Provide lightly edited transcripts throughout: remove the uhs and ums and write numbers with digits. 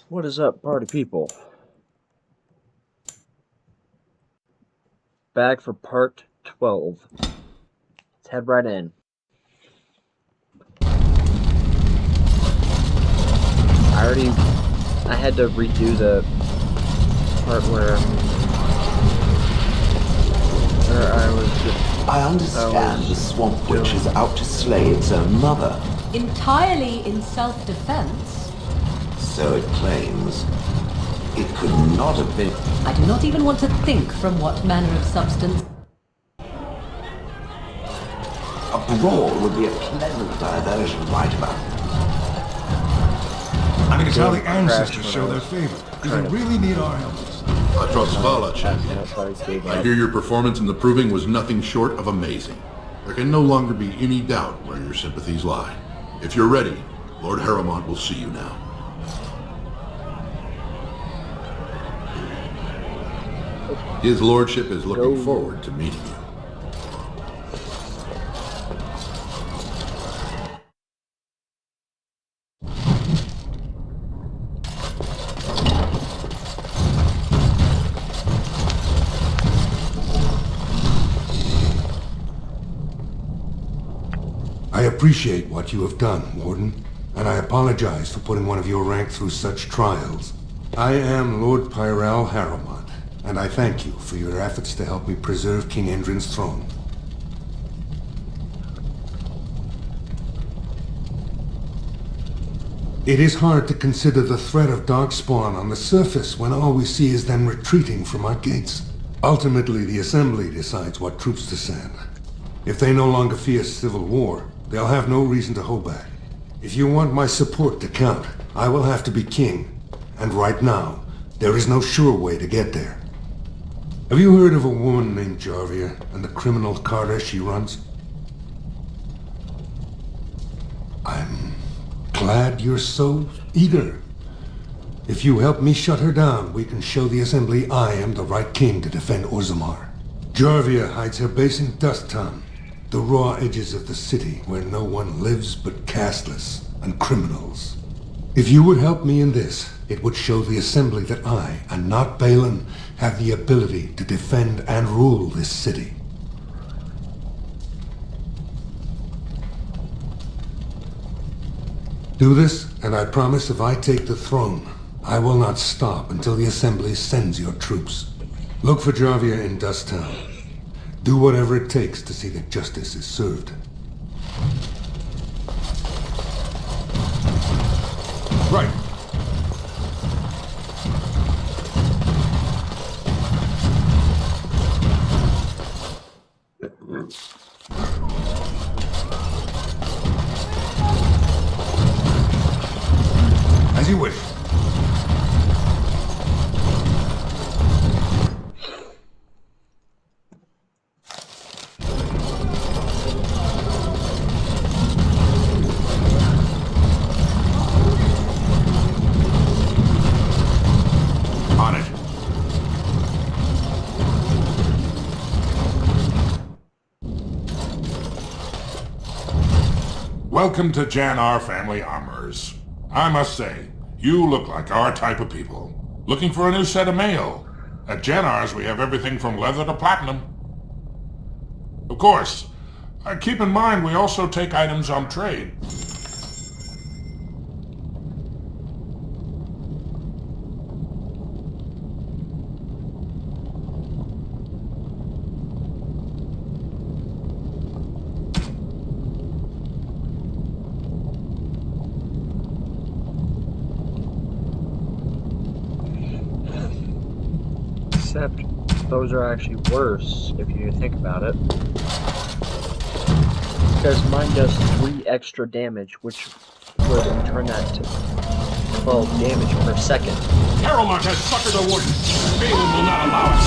What is up, party people? Back for part 12. Let's head right in. I had to redo the part where I understand the Swamp Witch is out to slay its own mother. Entirely in self-defense? So it claims. It could not have been... I do not even want to think from what manner of substance. A brawl would be a pleasant diversion right about. I think it's how the ancestors show their favor. Do they really need our help? Atrosvala, champion. I hear your performance in the Proving was nothing short of amazing. There can no longer be any doubt where your sympathies lie. If you're ready, Lord Harrowmont will see you now. His lordship is looking forward to meeting you. I appreciate what you have done, Warden, and I apologize for putting one of your rank through such trials. I am Lord Pyral Harrowmont, and I thank you for your efforts to help me preserve King Endrin's throne. It is hard to consider the threat of Darkspawn on the surface when all we see is them retreating from our gates. Ultimately, the Assembly decides what troops to send. If they no longer fear civil war, they'll have no reason to hold back. If you want my support to count, I will have to be king. And right now, there is no sure way to get there. Have you heard of a woman named Jarvia and the criminal carter she runs? I'm glad you're so eager. If you help me shut her down, we can show the Assembly I am the right king to defend Orzammar. Jarvia hides her base in Dust Town, the raw edges of the city where no one lives but casteless and criminals. If you would help me in this, it would show the Assembly that I, and not Balin, have the ability to defend and rule this city. Do this, and I promise if I take the throne, I will not stop until the Assembly sends your troops. Look for Jarvia in Dust Town. Do whatever it takes to see that justice is served. Right. As you wish. On it. Welcome to Jannar Family Armors. I must say, you look like our type of people. Looking for a new set of mail? At Jannar's we have everything from leather to platinum. Of course, keep in mind we also take items on trade. Except those are actually worse if you think about it. Because mine does 3 extra damage, which would turn that to 12 damage per second. Harrowmont has suckered the warden. Balin will not allow it.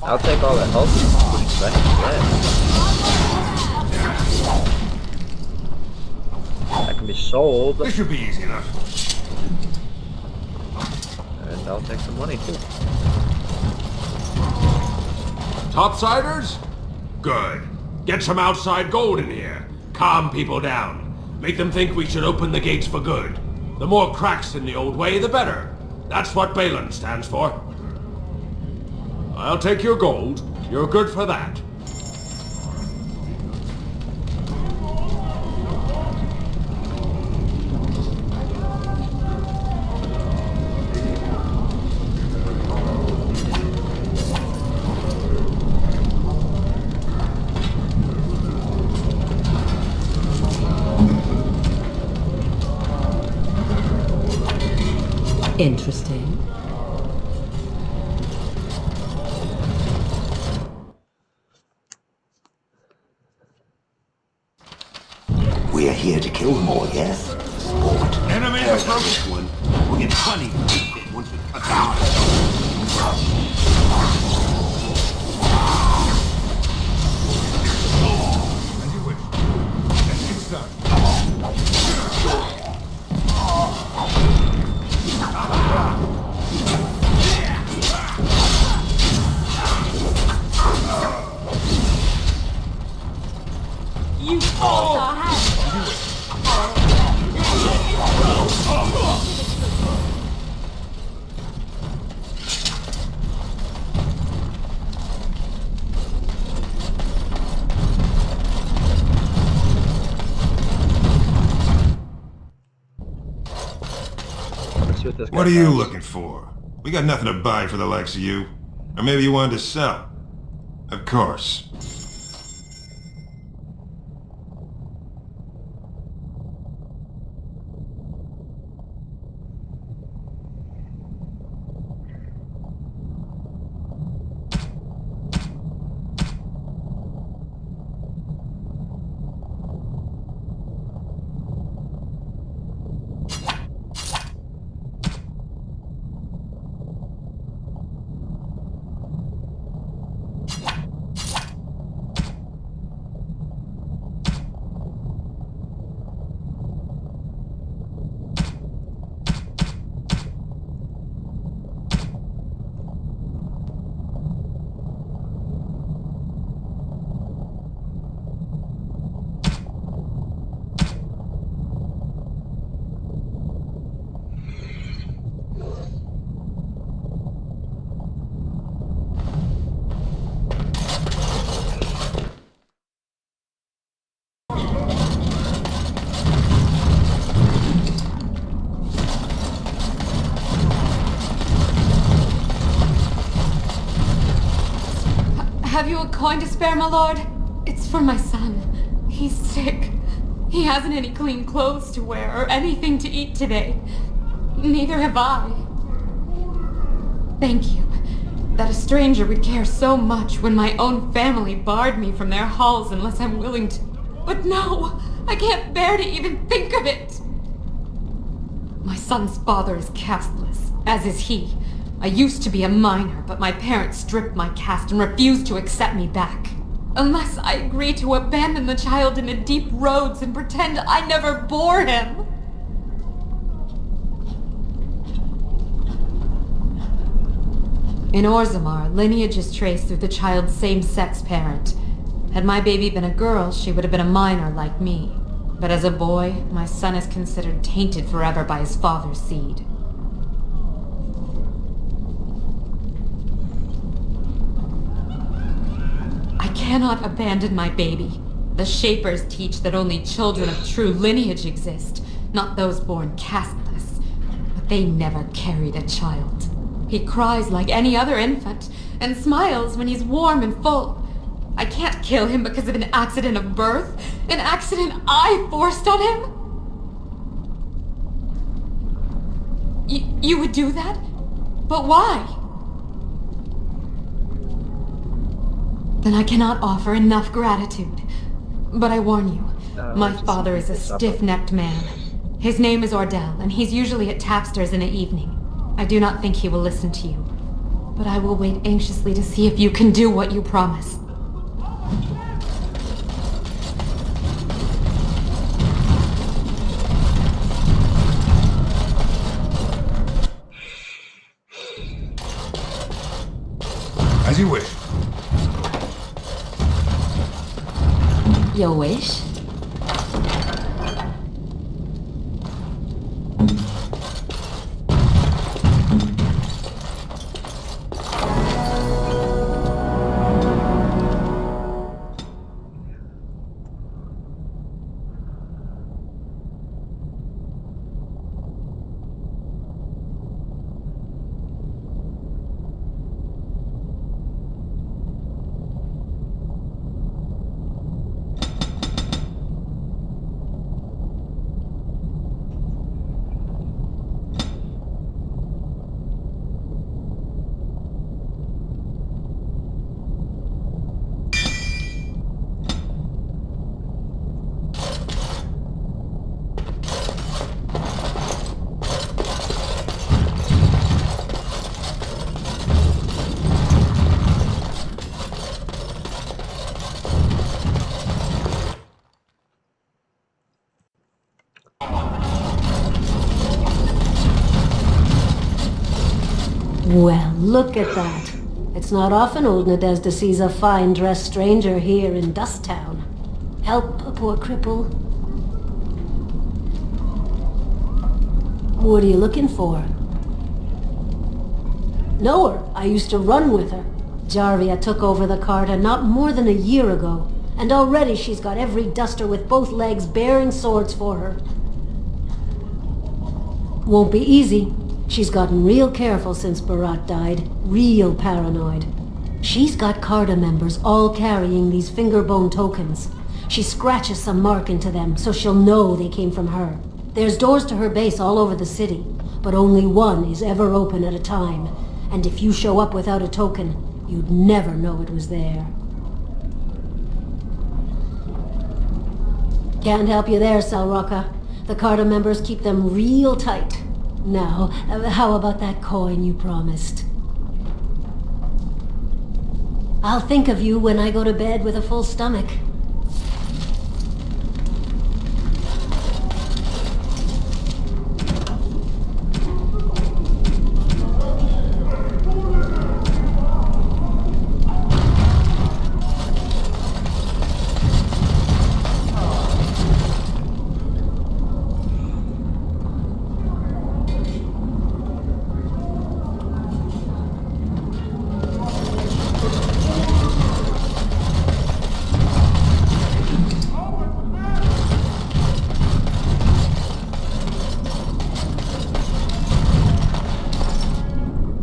I'll take all the health boosts I can get. That can be sold. This should be easy enough. And I'll take some money too. Topsiders? Good. Get some outside gold in here. Calm people down. Make them think we should open the gates for good. The more cracks in the old way, the better. That's what Balin stands for. I'll take your gold. You're good for that. Interesting. We are here to kill them all, yes? Sport. Enemy approach. One. We'll get plenty once we cut down. You all Let's see what this guy What are you has. looking for? We got nothing to buy for the likes of you. Or maybe you wanted to sell. Of course. Have you a coin to spare, my lord? It's for my son. He's sick. He hasn't any clean clothes to wear or anything to eat today. Neither have I. Thank you. That a stranger would care so much when my own family barred me from their halls unless I'm willing to. But no! I can't bear to even think of it! My son's father is casteless, as is he. I used to be a minor, but my parents stripped my caste and refused to accept me back. Unless I agree to abandon the child in the deep roads and pretend I never bore him. In Orzammar, lineage is traced through the child's same-sex parent. Had my baby been a girl, she would have been a minor like me. But as a boy, my son is considered tainted forever by his father's seed. I cannot abandon my baby. The Shapers teach that only children of true lineage exist, not those born casteless. But they never carried a child. He cries like any other infant, and smiles when he's warm and full. I can't kill him because of an accident of birth, an accident I forced on him. You would do that? But why? Then I cannot offer enough gratitude. But I warn you, my father is a stiff-necked man. His name is Ordell, and he's usually at tapsters in the evening. I do not think he will listen to you. but I will wait anxiously to see if you can do what you promise. As you wish. Your wish? Well, look at that. It's not often old Nadezhda sees a fine-dressed stranger here in Dust Town. Help a poor cripple. What are you looking for? Know her. I used to run with her. Jarvia took over the Carta not more than a year ago, and already she's got every duster with both legs bearing swords for her. Won't be easy. She's gotten real careful since Barat died. Real paranoid. She's got Carta members all carrying these fingerbone tokens. She scratches some mark into them so she'll know they came from her. There's doors to her base all over the city, but only one is ever open at a time. And if you show up without a token, you'd never know it was there. Can't help you there, Salraka. The Carta members keep them real tight. Now, how about that coin you promised? I'll think of you when I go to bed with a full stomach.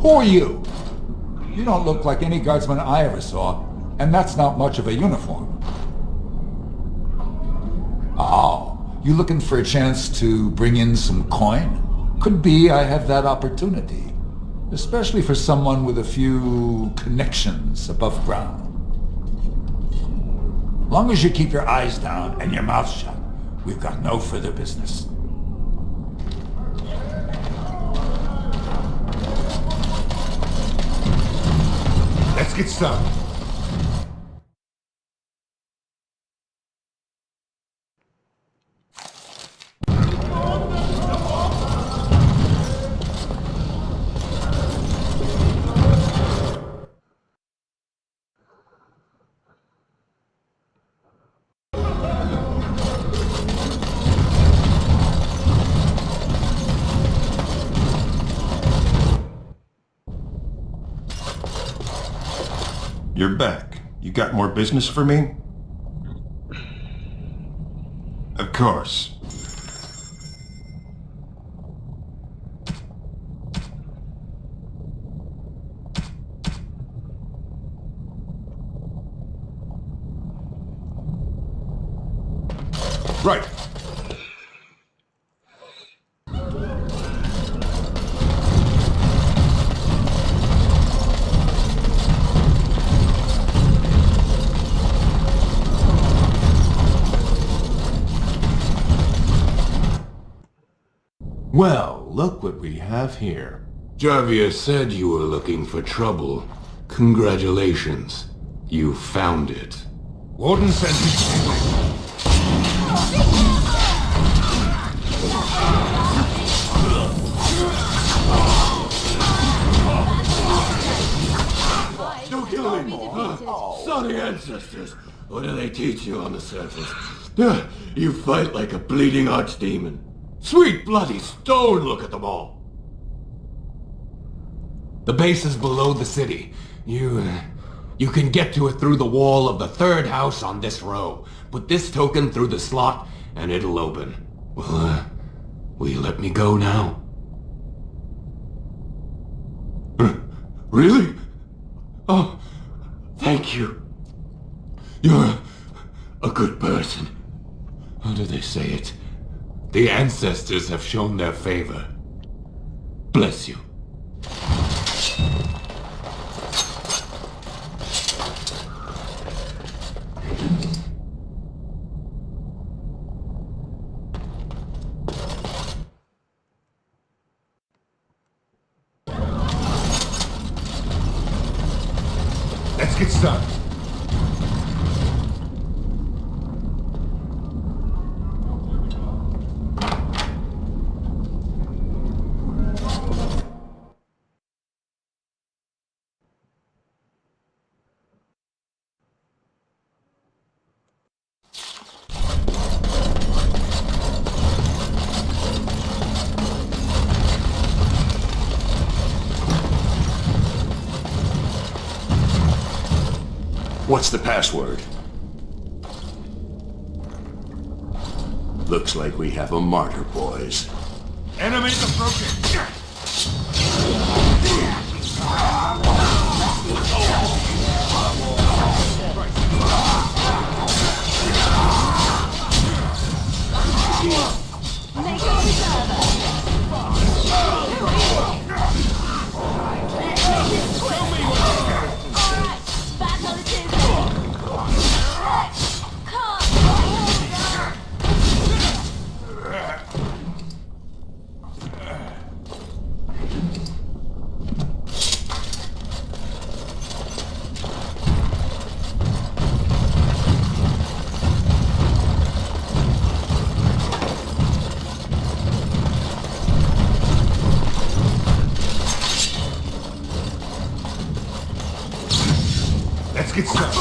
Who are you? You don't look like any guardsman I ever saw, and that's not much of a uniform. Oh, you looking for a chance to bring in some coin? Could be I have that opportunity, especially for someone with a few connections above ground. Long as you keep your eyes down and your mouth shut, we've got no further business. Let's get started. You're back. You got more business for me? Of course. Right. Well, look what we have here. Jarvia said you were looking for trouble. Congratulations. You found it. Warden sent me. Don't kill anymore. Saw the ancestors. What do they teach you on the surface? You fight like a bleeding archdemon. Sweet bloody stone, look at them all. The base is below the city. You can get to it through the wall of the third house on this row. Put this token through the slot, and it'll open. Well, will you let me go now? Really? Oh, thank you. You're a good person. How do they say it? The ancestors have shown their favor. Bless you. Let's get started. What's the password? Looks like we have a martyr, boys. Enemies approaching! Let's get started.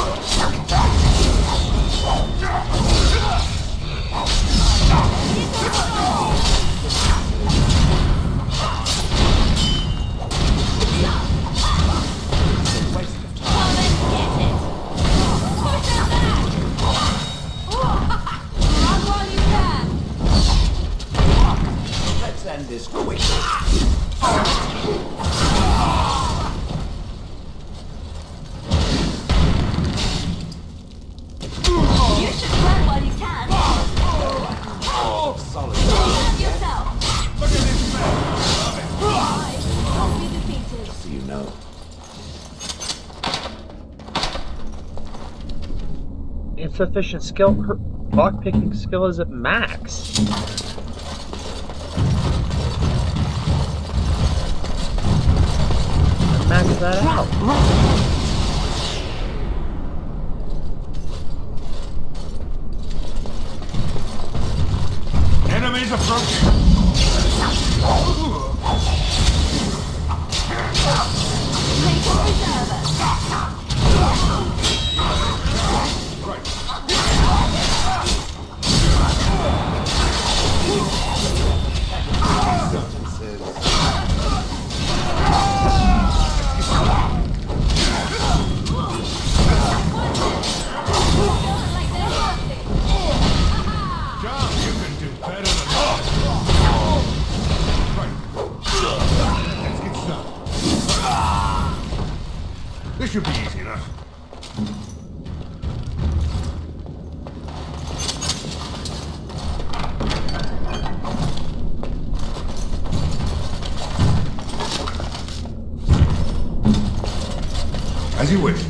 Let's end this quickly. Insufficient skill. Her lockpicking skill is at max. Max that out. Enemies approaching! This should be easy enough. As you wish.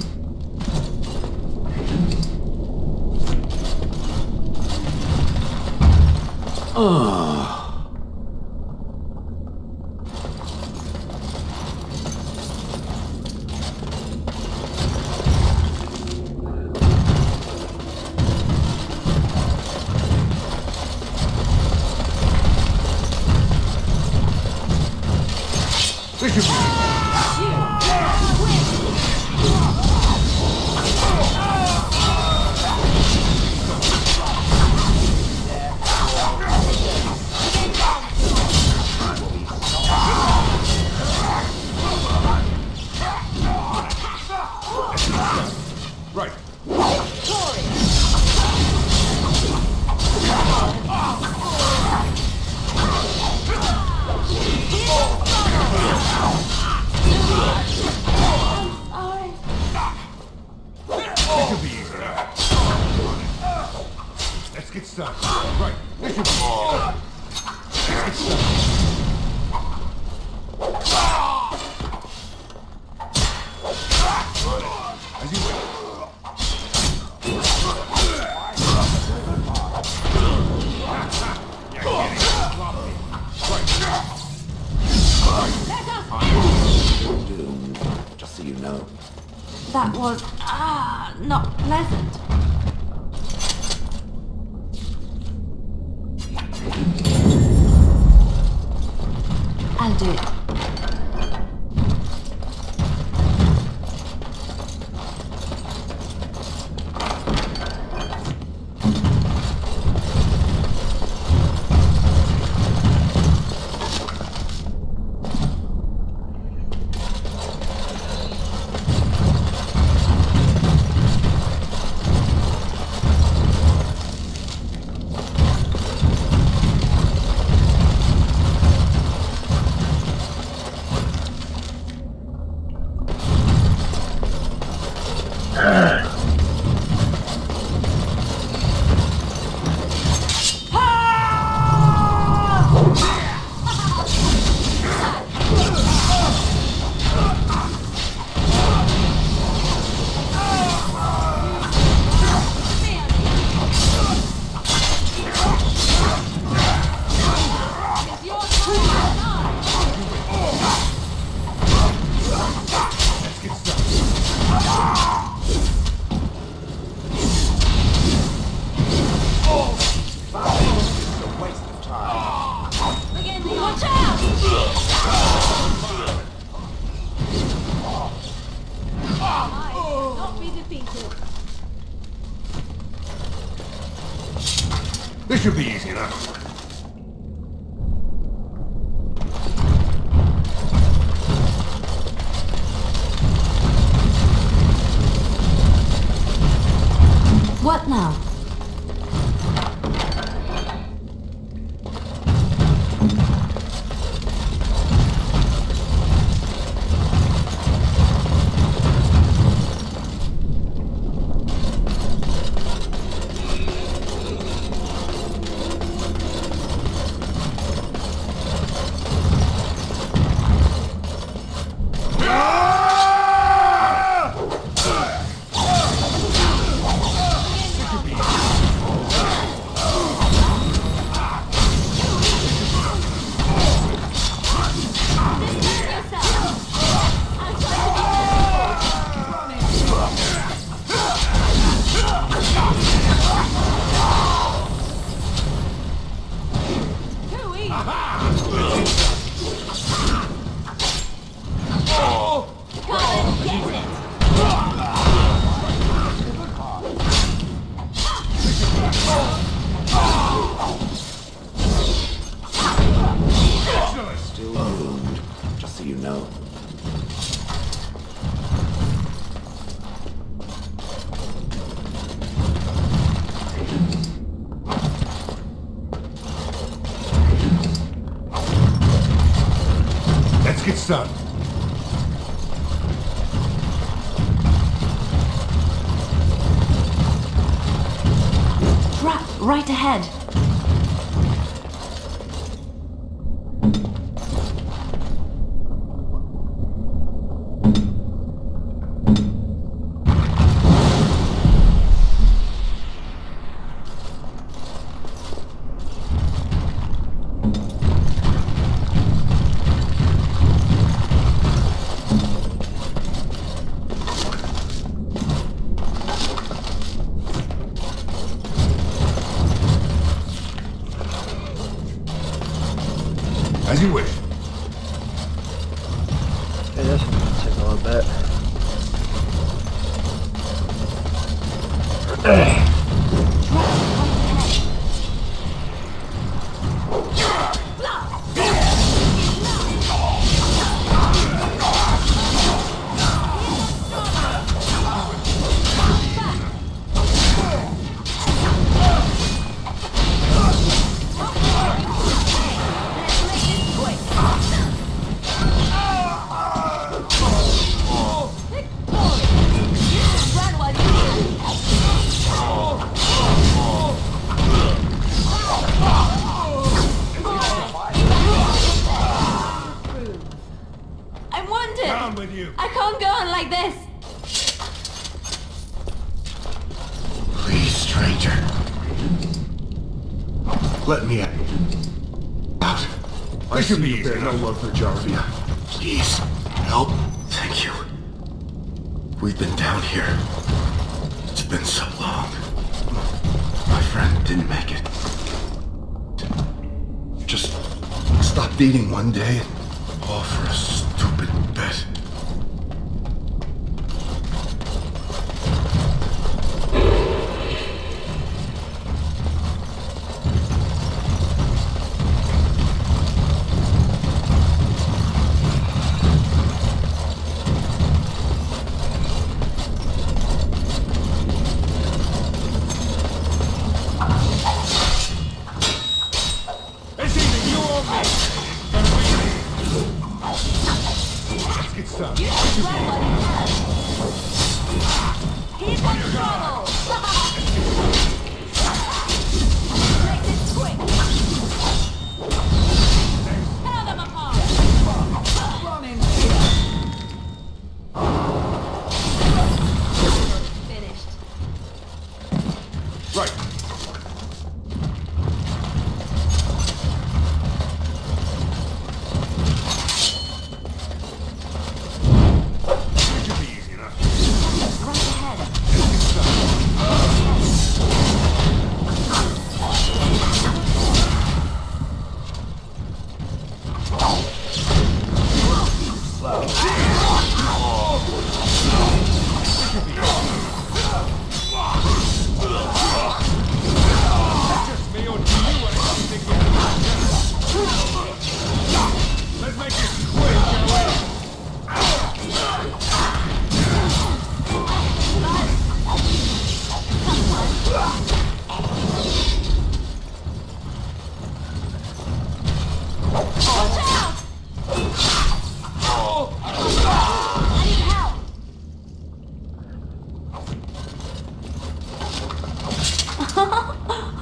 know. That was, not pleasant. I'll do it. This should be easy enough. What now? Still doomed, just so you know. Let's get started. Trap right ahead. As you wish. Okay, this one's gonna take a little bit. With you. I can't go on like this. Please, stranger. Let me out. I This should see be you easy bear no enough. love for Jarvia. Please, help. Thank you. We've been down here. It's been so long. My friend didn't make it. Just stopped eating one day, all for a stupid bet.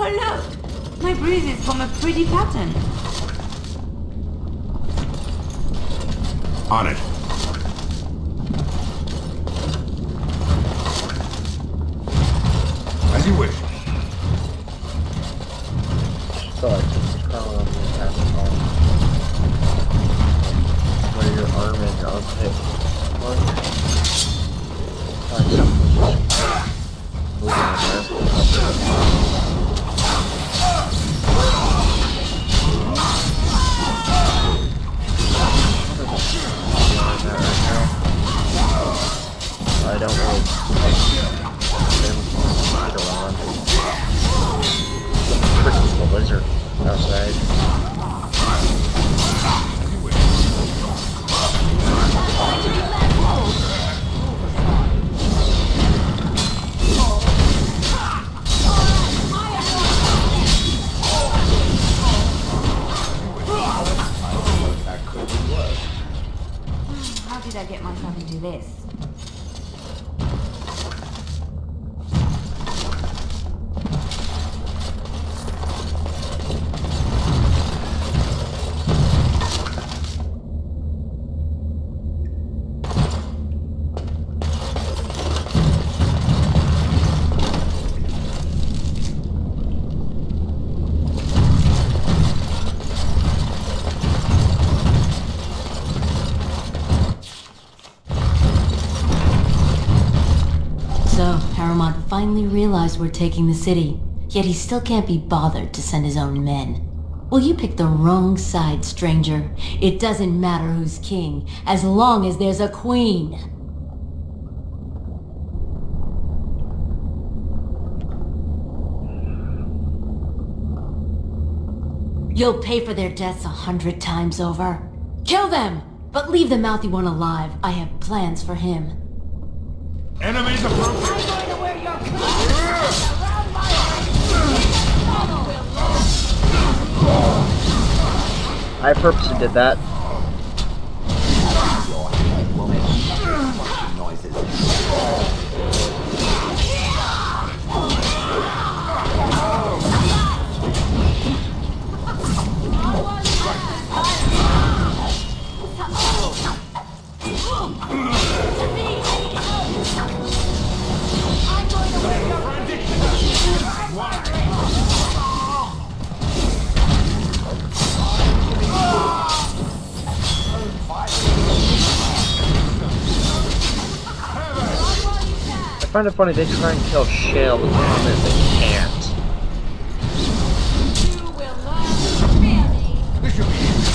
Oh look! My bruises form a pretty pattern. On it. As you wish. Sorry, just crawling on the attack arm. Where your arm and your armpit. Moving on there. I don't really freaking the lizard outside. How did I get myself into this? Paramount finally realized we're taking the city, yet he still can't be bothered to send his own men. Well, you picked the wrong side, stranger. It doesn't matter who's king, as long as there's a queen. You'll pay for their deaths 100 times over. Kill them! But leave the mouthy one alive. I have plans for him. Enemies approaching! I'm going to wear your clothes around my I purposely did that. find it funny they try and kill Shale, but the problem is they can't. You will learn really. This should be easy.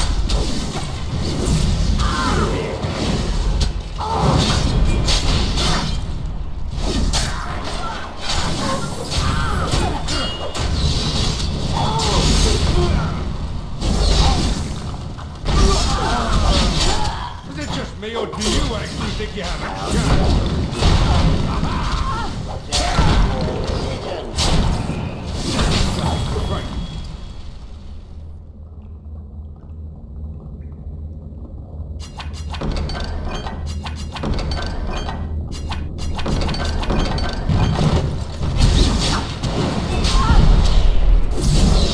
Is it just me, or do you actually think you have a chance? Right.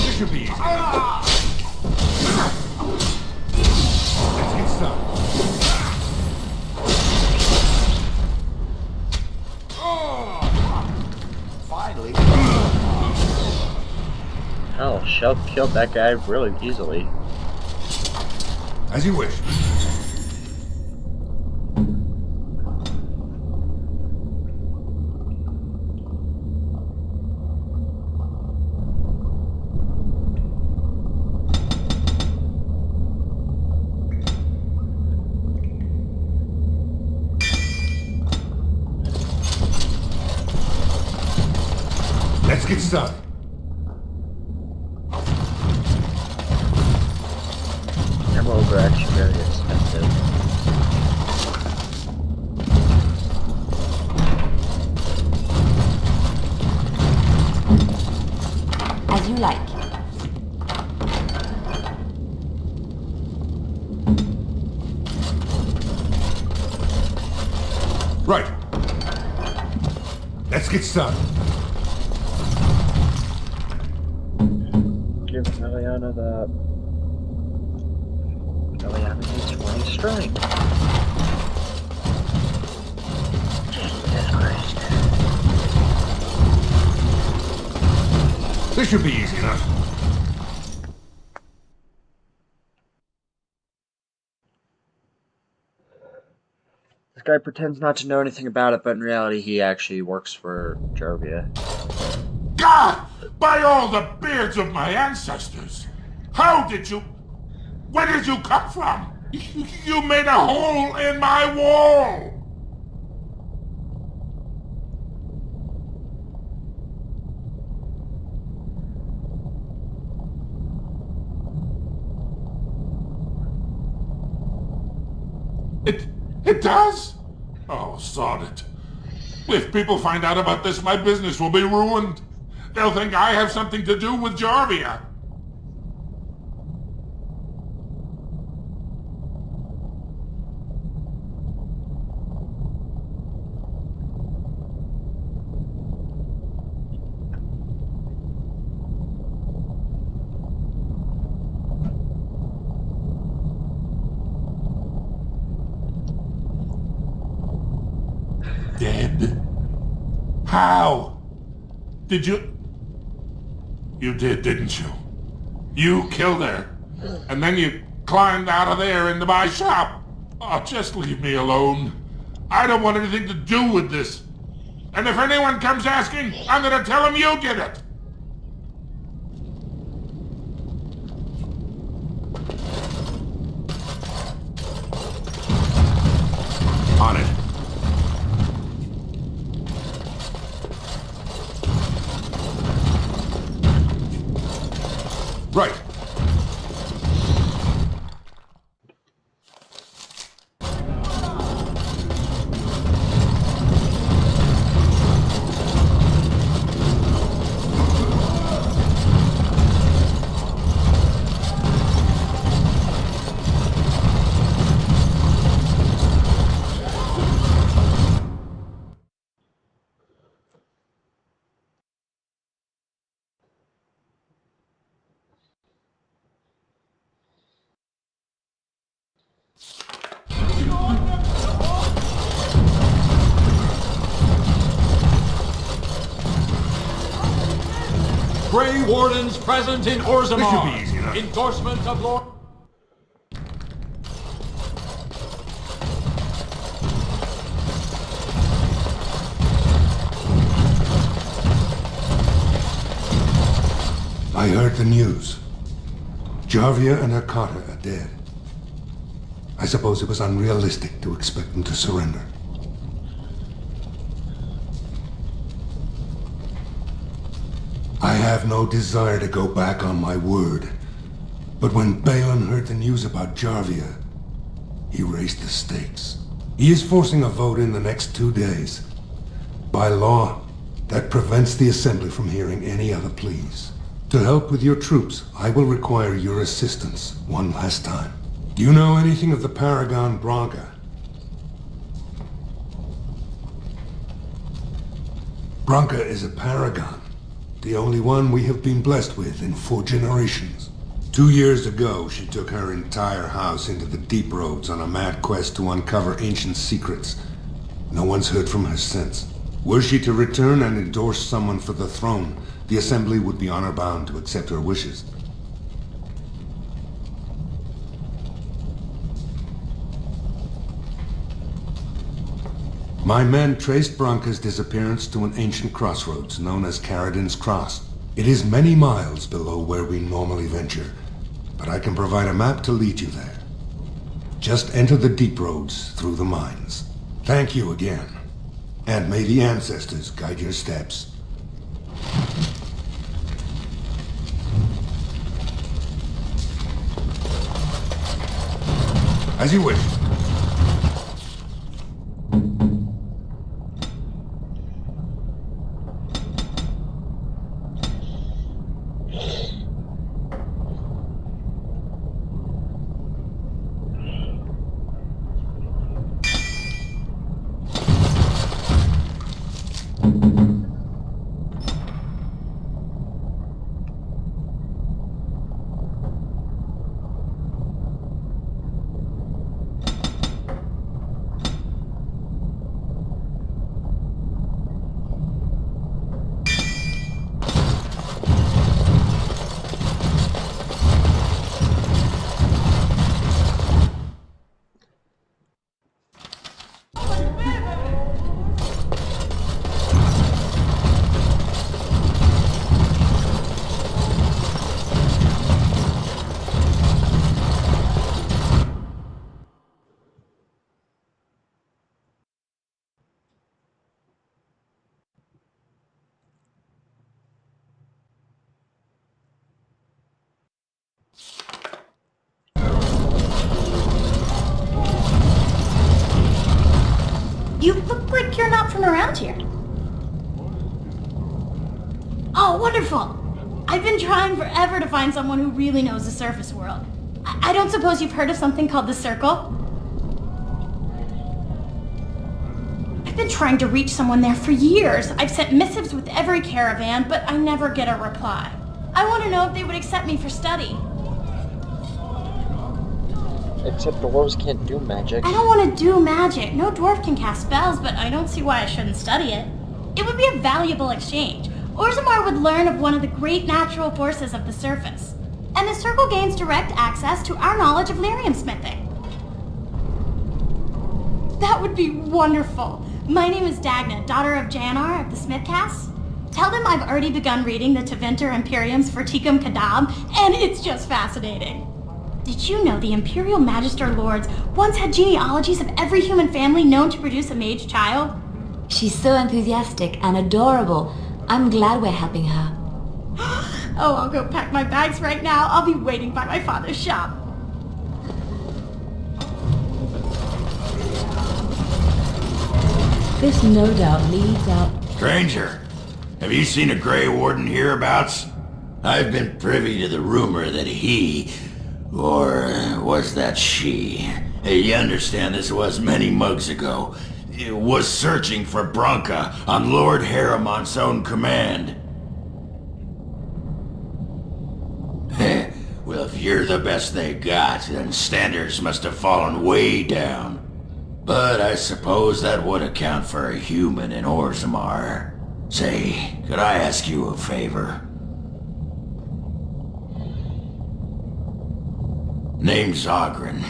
This should be easy. Let's get started. Finally. Hell, Shale killed that guy really easily. As you wish. Let's get started. Emeralds are actually very expensive. As you like. Right. Let's get started. Give Eliana that. Eliana needs 20 strength. Jesus Christ. This should be easy enough. This guy pretends not to know anything about it, but in reality he actually works for Jervia. God! By all the beards of my ancestors! How did you... Where did you come from? You made a hole in my wall! It does? Oh, sod it. If people find out about this, my business will be ruined. They'll think I have something to do with Jarvia. Dead? How? Did you... You did, didn't you? You killed her. And then you climbed out of there into my shop. Oh, just leave me alone. I don't want anything to do with this. And if anyone comes asking, I'm gonna tell them you did it. On it. Right. Grey Wardens present in Orzammar. This should be easy enough. Endorsement of Lord... heard the news. Jarvia and her Carter are dead. I suppose it was unrealistic to expect them to surrender. I have no desire to go back on my word. But when Balin heard the news about Jarvia, he raised the stakes. He is forcing a vote in the next 2 days. By law, that prevents the Assembly from hearing any other pleas. To help with your troops, I will require your assistance one last time. Do you know anything of the Paragon Branca? Branca is a paragon, the only one we have been blessed with in 4 generations. 2 years ago, she took her entire house into the Deep Roads on a mad quest to uncover ancient secrets. No one's heard from her since. Were she to return and endorse someone for the throne, the Assembly would be honor-bound to accept her wishes. My men traced Branca's disappearance to an ancient crossroads known as Caradin's Cross. It is many miles below where we normally venture, but I can provide a map to lead you there. Just enter the Deep Roads through the mines. Thank you again, and may the ancestors guide your steps. As you wish. You look like you're not from around here. Oh, wonderful! I've been trying forever to find someone who really knows the surface world. I don't suppose you've heard of something called the Circle? I've been trying to reach someone there for years. I've sent missives with every caravan, but I never get a reply. I want to know if they would accept me for study. Except dwarves can't do magic. I don't want to do magic. No dwarf can cast spells, but I don't see why I shouldn't study it. It would be a valuable exchange. Orzammar would learn of one of the great natural forces of the surface. And the Circle gains direct access to our knowledge of lyrium smithing. That would be wonderful. My name is Dagna, daughter of Janar of the Smithcast. Tell them I've already begun reading the Tevinter Imperium's Verticum Kadab, and it's just fascinating. Did you know the Imperial Magister Lords once had genealogies of every human family known to produce a mage child? She's so enthusiastic and adorable. I'm glad we're helping her. Oh, I'll go pack my bags right now. I'll be waiting by my father's shop. This no doubt leads out... Stranger, have you seen a Grey Warden hereabouts? I've been privy to the rumor that he... or was that she? You understand this was many mugs ago. It was searching for Branca on Lord Harriman's own command. Well, if you're the best they got, then standards must have fallen way down. But I suppose that would account for a human in Orzammar. Say, could I ask you a favor? Name's Oghren,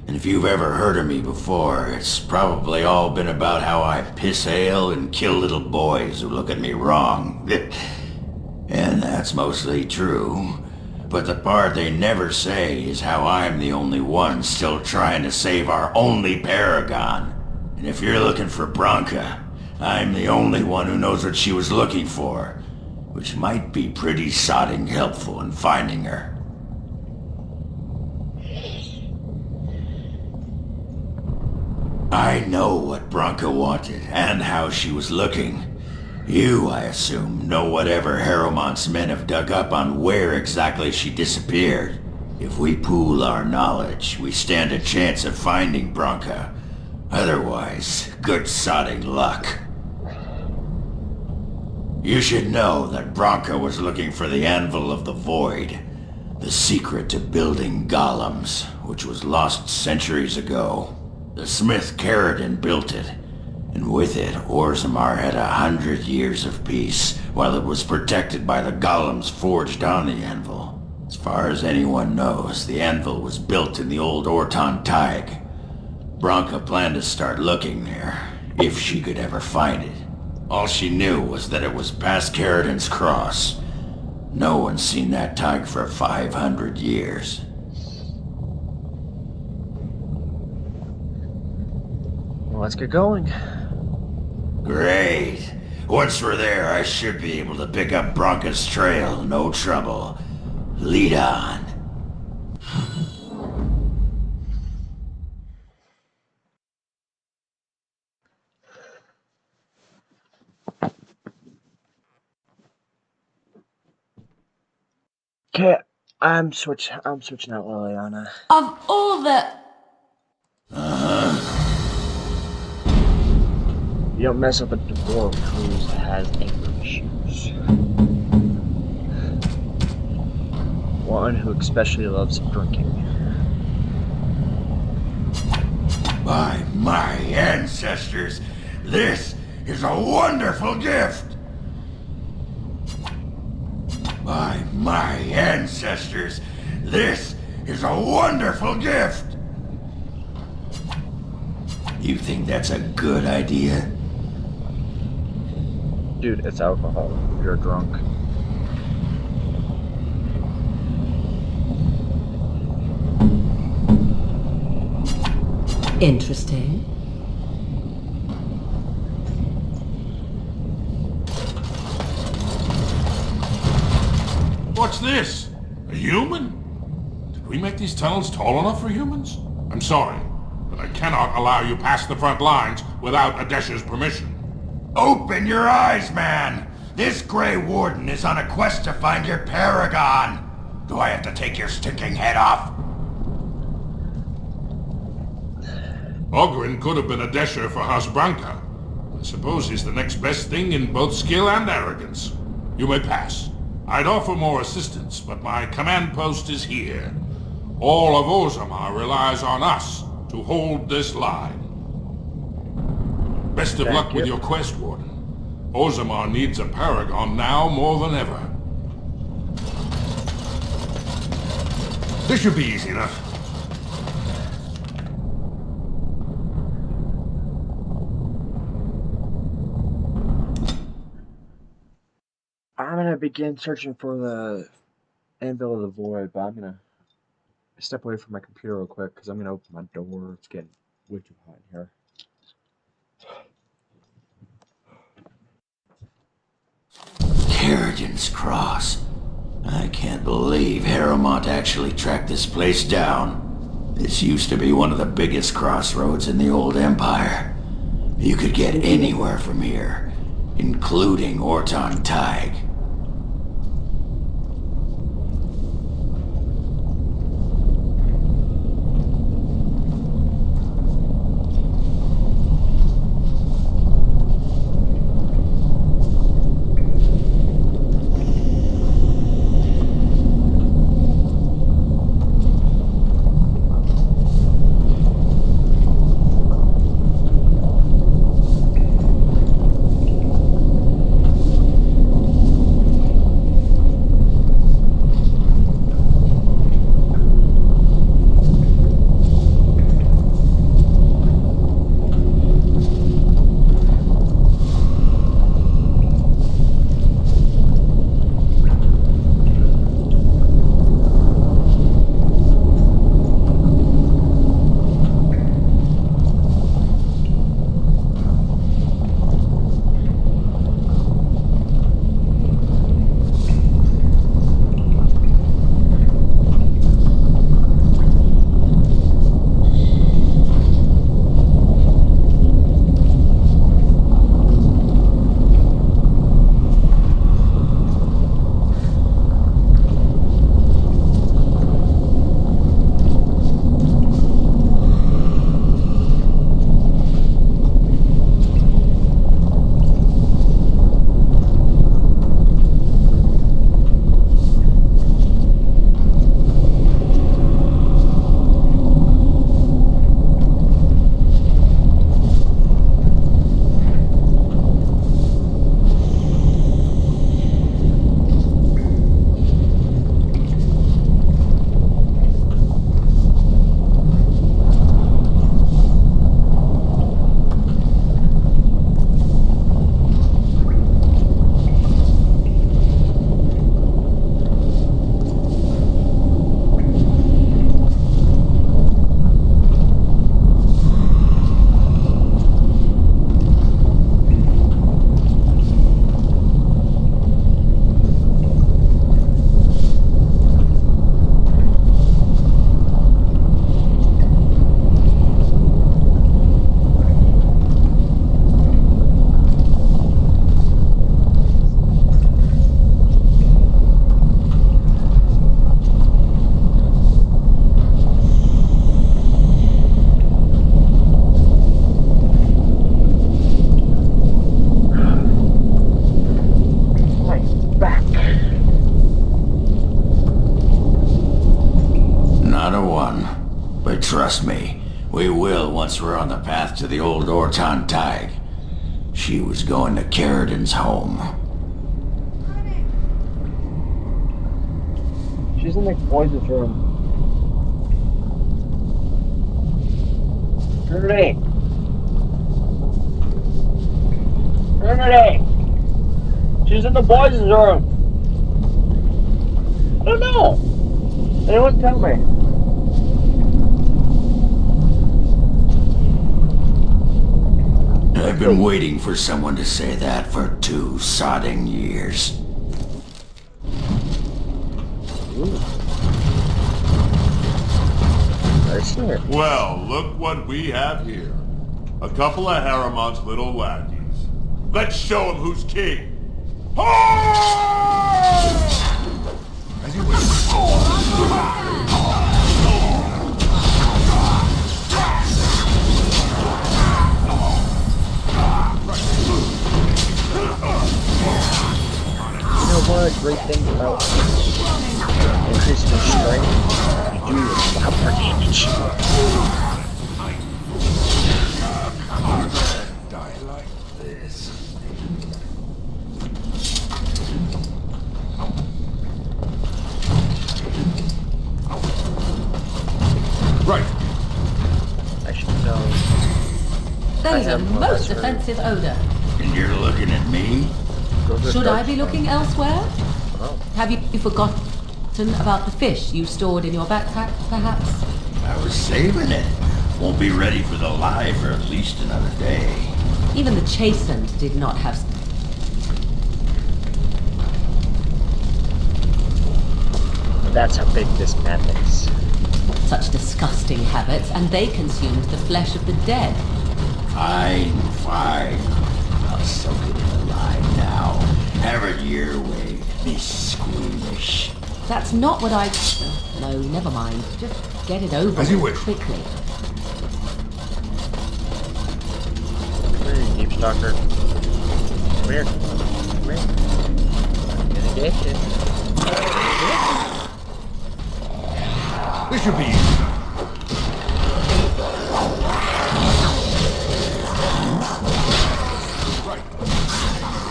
and if you've ever heard of me before, it's probably all been about how I piss ale and kill little boys who look at me wrong. And that's mostly true. But the part they never say is how I'm the only one still trying to save our only paragon. And if you're looking for Branka, I'm the only one who knows what she was looking for, which might be pretty sodding helpful in finding her. I know what Branka wanted, and how she was looking. You, I assume, know whatever Harrowmont's men have dug up on where exactly she disappeared. If we pool our knowledge, we stand a chance of finding Branka. Otherwise, good sodding luck. You should know that Branka was looking for the Anvil of the Void, the secret to building golems, which was lost centuries ago. The smith Caridin built it, and with it, Orzammar had 100 years of peace, while it was protected by the golems forged on the anvil. As far as anyone knows, the anvil was built in the old Orton Tig. Branka planned to start looking there, if she could ever find it. All she knew was that it was past Caridin's cross. No one's seen that Tig for 500 years. Well, let's get going. Great. Once we're there, I should be able to pick up Branka's trail, no trouble. Lead on. Okay, I'm switching out Liliana. Of all the... You don't mess up a dwarf who has anger issues. One who especially loves drinking. By my ancestors, this is a wonderful gift! By my ancestors, this is a wonderful gift! You think that's a good idea? Dude, it's alcohol. You're drunk. Interesting. What's this? A human? Did we make these tunnels tall enough for humans? I'm sorry, but I cannot allow you past the front lines without Adesha's permission. Open your eyes, man! This Grey Warden is on a quest to find your paragon! Do I have to take your stinking head off? Oghren could have been Adesha for House Branka. I suppose he's the next best thing in both skill and arrogance. You may pass. I'd offer more assistance, but my command post is here. All of Orzammar relies on us to hold this line. Best of luck with your quest, Warden. Orzammar needs a paragon now more than ever. This should be easy enough. I'm gonna begin searching for the Anvil of the Void, but I'm gonna step away from my computer real quick because I'm gonna open my door. It's getting way too hot in here. Caridin's Cross. I can't believe Harrowmont actually tracked this place down. This used to be one of the biggest crossroads in the old Empire. You could get anywhere from here, including Orton Tig. once were on the path to the old Orton Tig. She was going to Carradin's home. She's in the poison's room. Trinity! Trinity! She's in the poison's room! I don't know! Anyone tell me? I've been waiting for someone to say that for 2 sodding years. Well, look what we have here. A couple of Harriman's little lackeys. Let's show him who's king. As you wish. You know, one of the great things about increasing your strength, you do a lot more damage. Die like this. Right. I should know. That is a most offensive odor. And you're looking at me? Should I be looking elsewhere? Oh. Have you forgotten about the fish you stored in your backpack, perhaps? I was saving it. Won't be ready for the live for at least another day. Even the Chastened did not have... That's how big this map is. such disgusting habits, and they consumed the flesh of the dead. Fine, fine. I'll soak it alive now. Have it your way, Miss Squeamish. That's not what I... No, never mind. Just get it over As you with wish. quickly. Come here, you deep stalker. Come here. Come here. I'm gonna get you. This should be easy.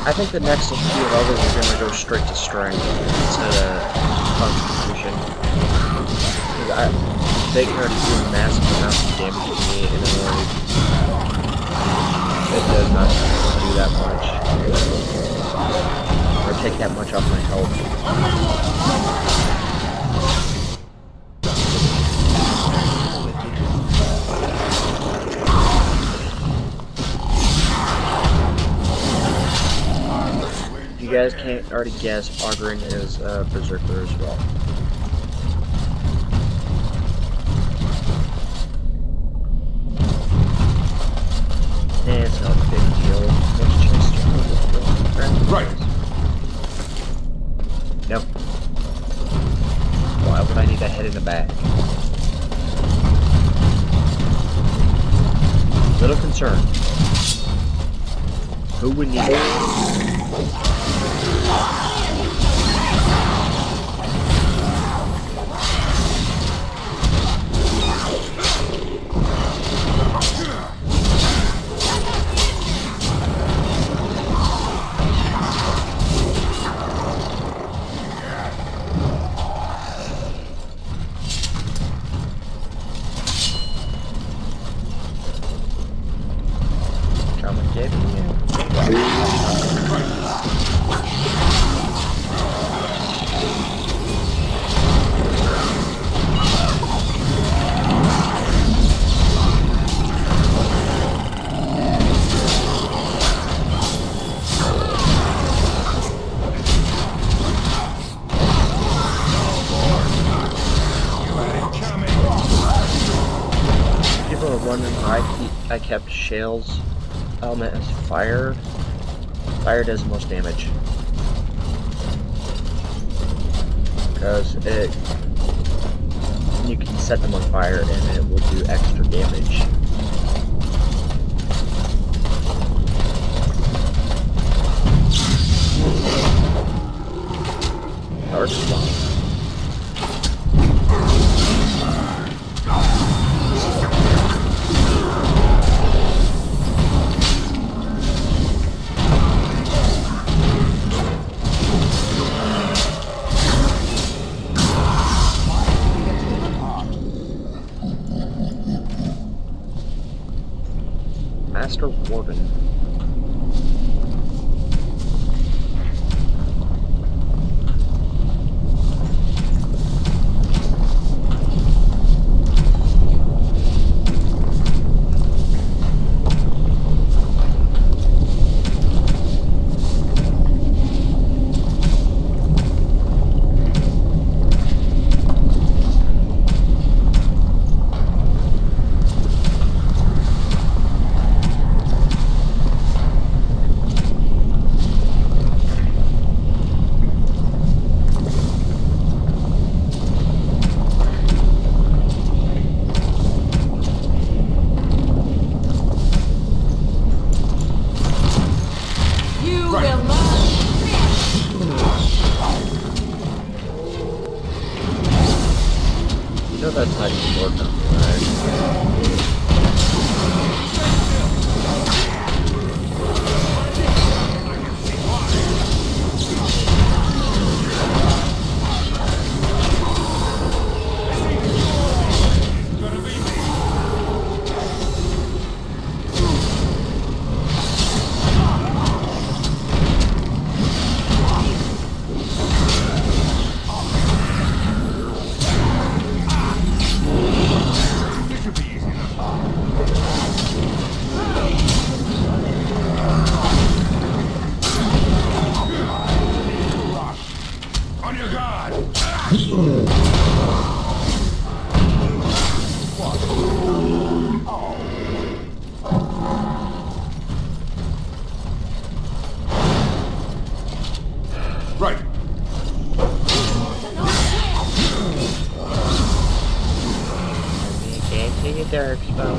I think the next few levels are going to go straight to strength instead of constitution. They can already do a massive amount of damage to me in a way. It does not do that much. Or take that much off my health. You guys can't already guess, Ogren is a berserker as well. It's not a big deal. Next chance to right. Nope. Why would I need a head in the back? Little concerned. Who would need that? Come and get me. People are wondering why I kept Shale's element as fire. Fire does the most damage. Because you can set them on fire and it will do extra damage. Dark Spawn. will learn. You know that's how you work on me, right? Right. Can't see your dark spell.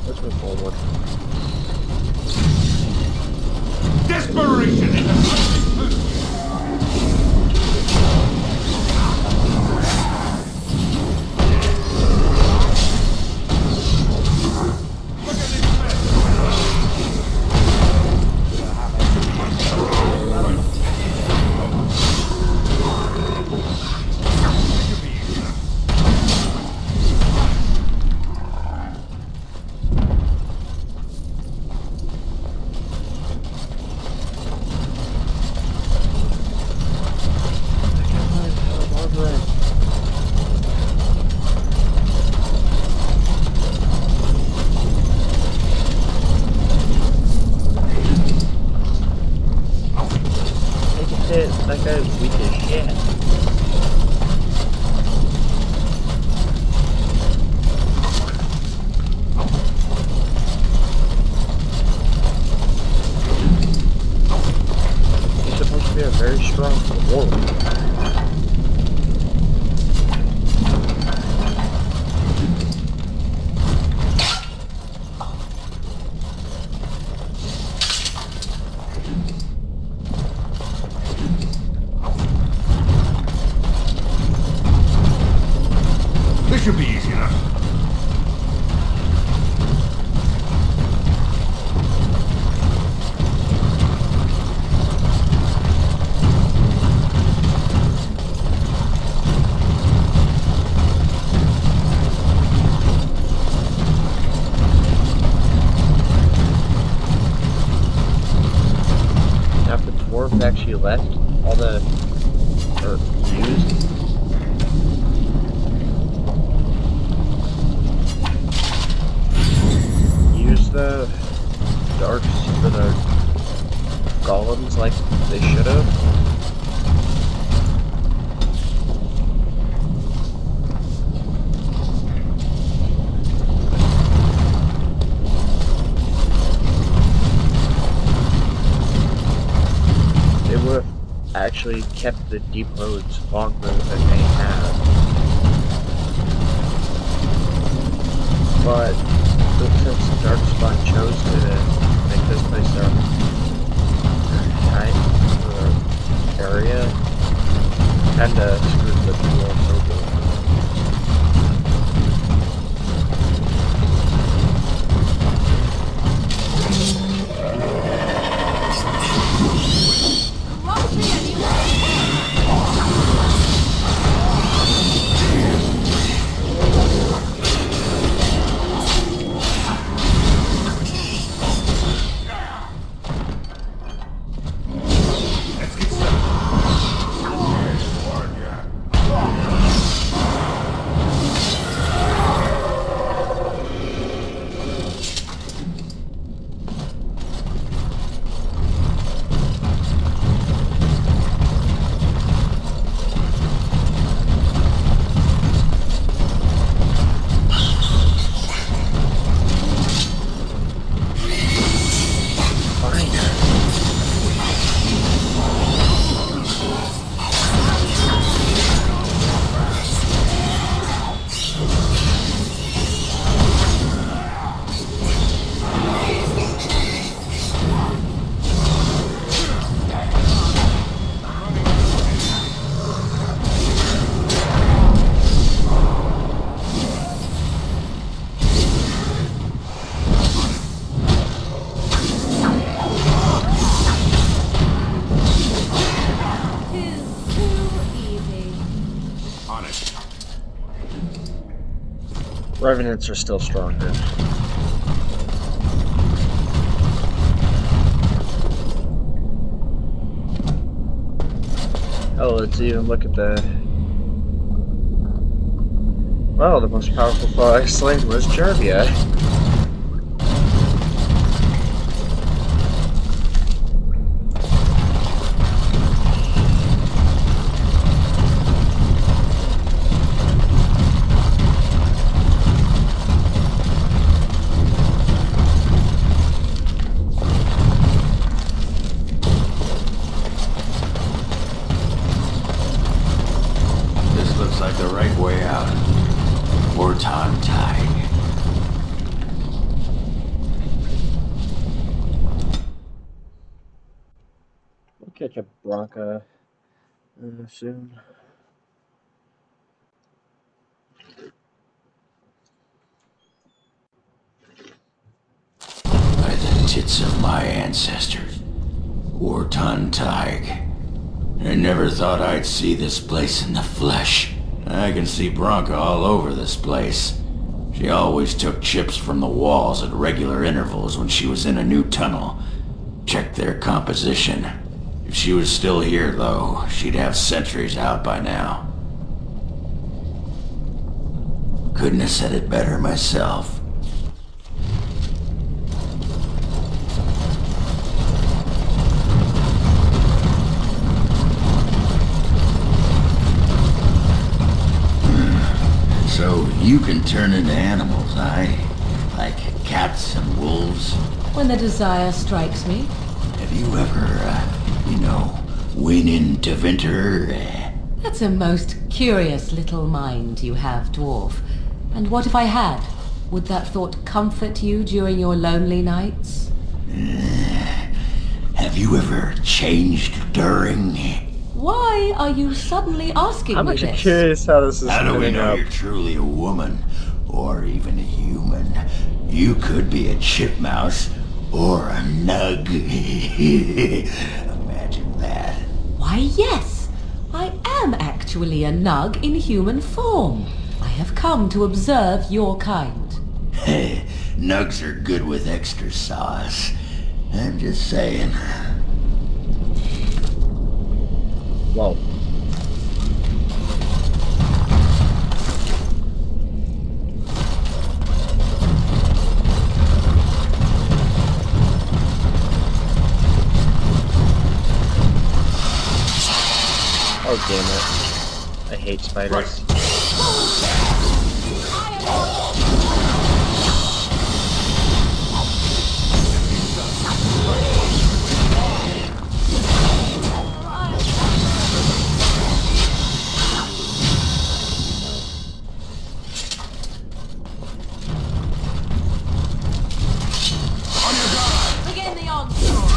Let's move forward. Desperation in the That guy's weak as shit. He's supposed to be a very strong warrior. This should be easy enough. Now if the dwarf actually left all the, or used, the darks for the golems like they should have. They would have actually kept the deep roads longer than they have. But since Darkspawn chose to make this place their area, kinda screwed the dwarves over. Revenants are still stronger. Oh, let's even look at the... Well, the most powerful foe I slayed was Jervia. Catch a Bronca soon. By the tits of my ancestors, Wartan Taig. I never thought I'd see this place in the flesh. I can see Bronca all over this place. She always took chips from the walls at regular intervals when she was in a new tunnel. Checked their composition. If she was still here, though, she'd have sentries out by now. Couldn't have said it better myself. So you can turn into animals, aye? Like cats and wolves? When the desire strikes me. Have you ever, went into Tevinter? That's a most curious little mind you have, dwarf. And what if I had? Would that thought comfort you during your lonely nights? Have you ever changed during? Why are you suddenly asking me this? I'm actually curious how this is How do we know up. you're truly a woman? Or even a human? You could be a chipmouse or a nug. Imagine that. Why, yes. I am actually a nug in human form. I have come to observe your kind. Nugs are good with extra sauce. I'm just saying. Whoa. Oh, damn it. I hate spiders. Begin the onslaught.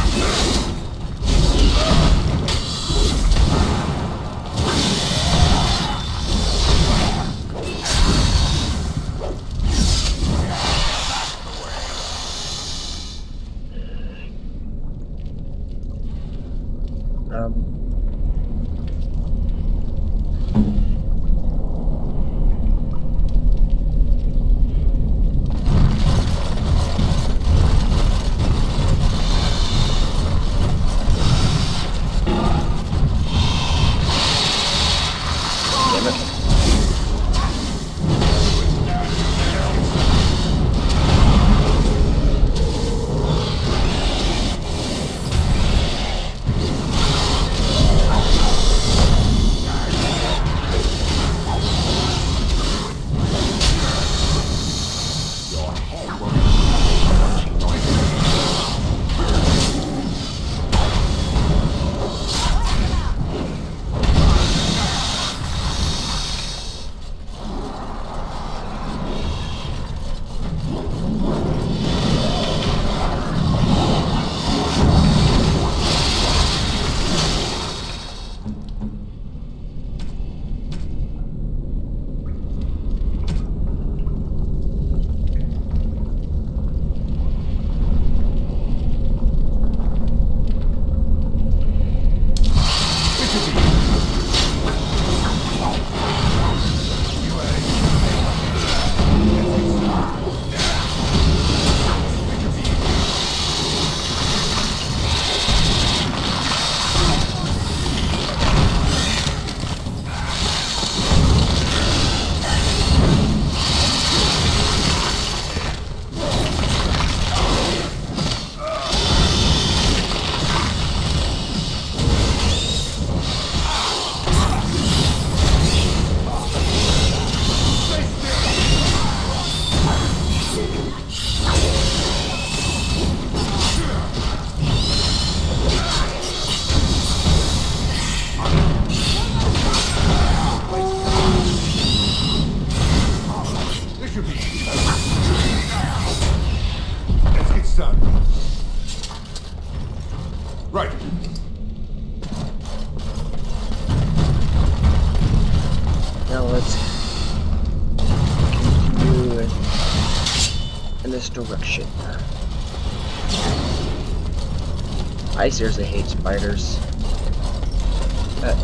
Now let's continue in this direction. I seriously hate spiders. Yep.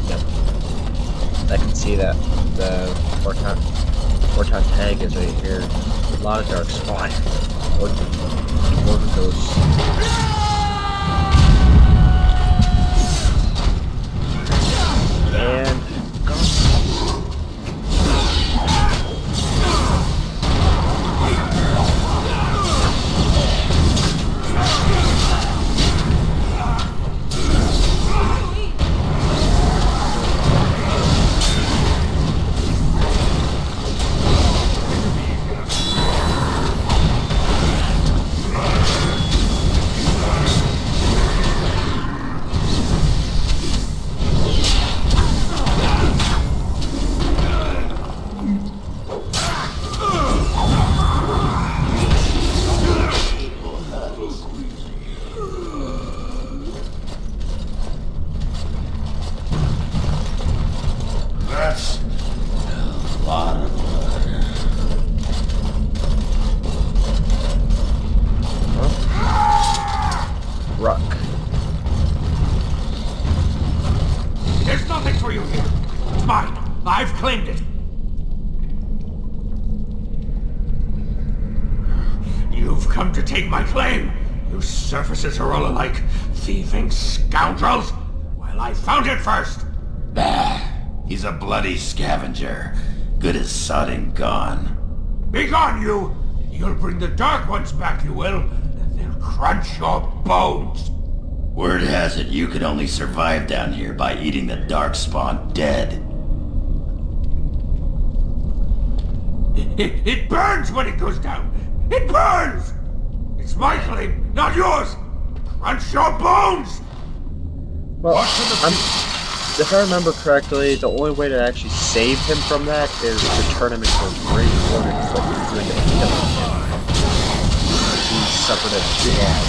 I can see that the Forton tag is right here. A lot of dark spawn. More of those. And surfaces are all alike. Thieving scoundrels! Well, I found it first! Bah! He's a bloody scavenger. Good as sod and gone. Begone, you! You'll bring the Dark Ones back, you will, and they'll crunch your bones! Word has it you could only survive down here by eating the Darkspawn dead. It burns when it goes down! It burns! It's my claim, not yours! Crunch your bones! Well, if I remember correctly, the only way to actually save him from that is to turn him into a great warrior and like doing the killing him. He suffered a death.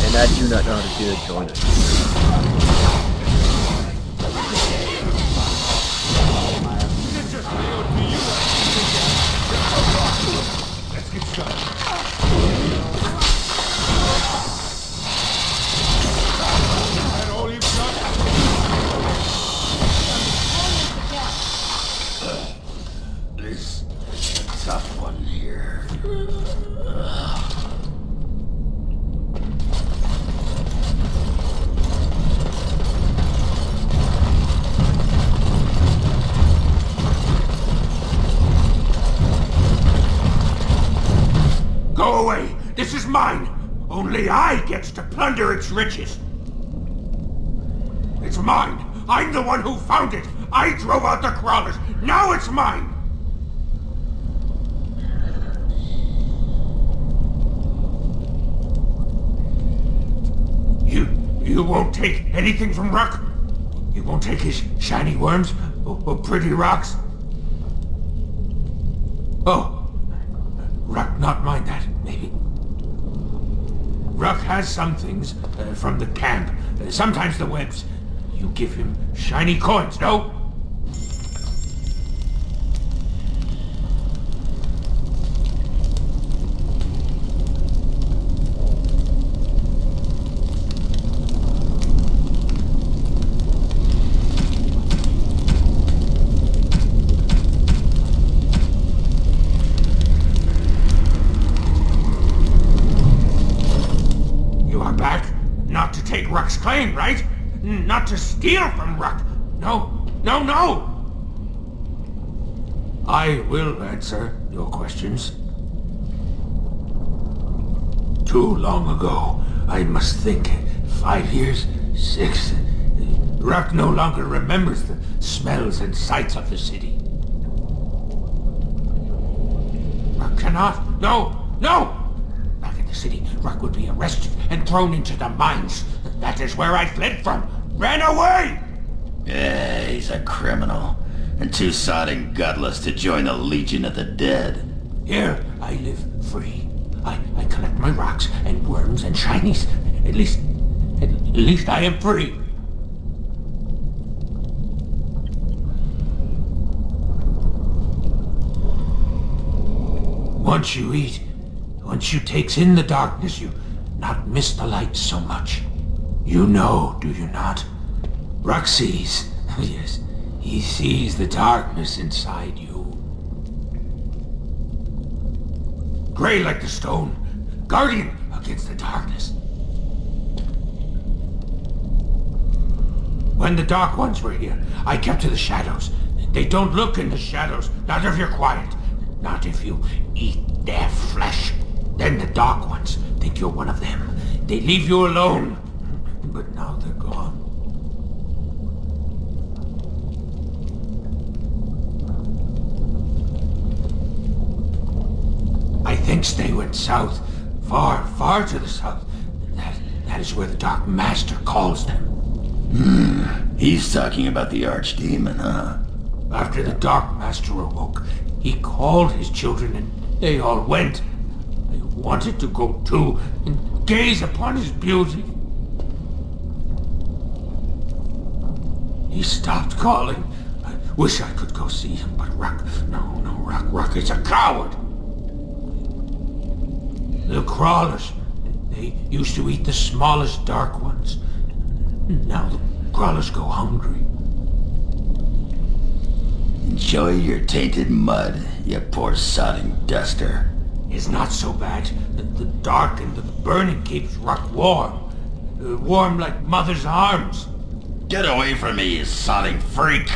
And I do not know how to do the joining. Let's get started. This is a tough one here. Go away! This is mine! Only I get to plunder its riches! It's mine! I'm the one who found it! I drove out the crawlers! Now it's mine! You won't take anything from Ruck? You won't take his shiny worms? Or pretty rocks? Oh. Ruck not mind that, maybe. Ruck has some things from the camp. Sometimes the webs. You give him shiny coins, no? Ruck's claim, right? Not to steal from Ruck. No, no, no! I will answer your questions. Too long ago, I must think. 5 years? 6? Ruck no longer remembers the smells and sights of the city. Ruck cannot. No, no! Back in the city, Ruck would be arrested and thrown into the mines. That is where I fled from. Ran away! Yeah, he's a criminal. and too sodding gutless to join the Legion of the Dead. Here, I live free. I collect my rocks and worms and shinies. At least I am free. Once you eat, once you takes in the darkness, you not miss the light so much. You know, do you not? Rock sees. Yes, he sees the darkness inside you. Gray like the stone, guardian against the darkness. When the Dark Ones were here, I kept to the shadows. They don't look in the shadows, not if you're quiet. Not if you eat their flesh. Then the Dark Ones think you're one of them. They leave you alone. But now they're gone. I think they went south. Far, far to the south. That is where the Dark Master calls them. He's talking about the Archdemon, huh? After the Dark Master awoke, he called his children and they all went. I wanted to go too and gaze upon his beauty. He stopped calling. I wish I could go see him, but Rock is a coward. The crawlers, they used to eat the smallest Dark Ones. Now the crawlers go hungry. Enjoy your tainted mud, you poor sodding duster. It's not so bad. The dark and the burning keeps Rock warm. Warm like mother's arms. Get away from me, you sodding freak!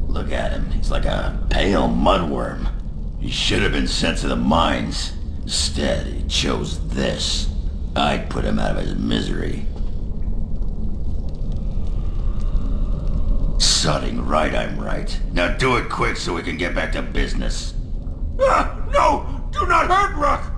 Look at him. He's like a pale mudworm. He should have been sent to the mines. Instead, he chose this. I'd put him out of his misery. Sodding right, I'm right. Now do it quick so we can get back to business. No! Do not hurt Rock!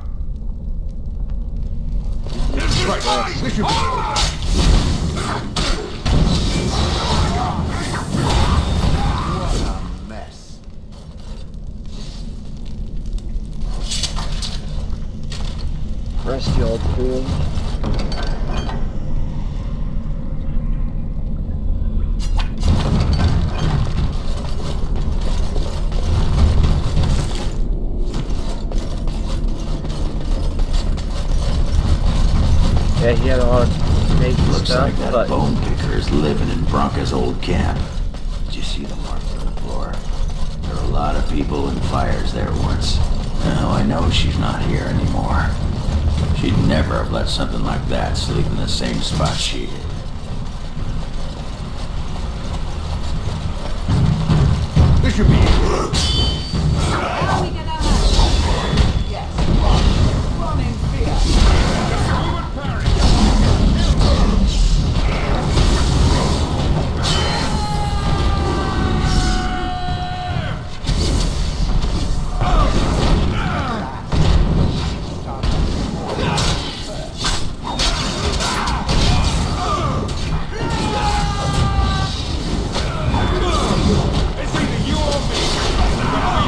Rest you old fool. Yeah, he had a lot of amazing Looks stuff, like that but bone picker is living in Bronca's old camp. Did you see the marks on the floor? There were a lot of people and fires there once. Now I know she's not here anymore. She'd never have let something like that sleep in the same spot she did. This should be It's either you or me.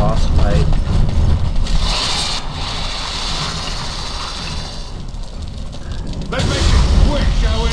boss fight. Let's make it quick, shall we?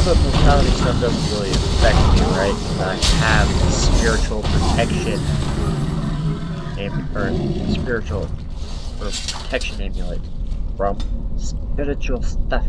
The mortality stuff doesn't really affect me, right? I have spiritual protection or spiritual or protection amulet from spiritual stuff.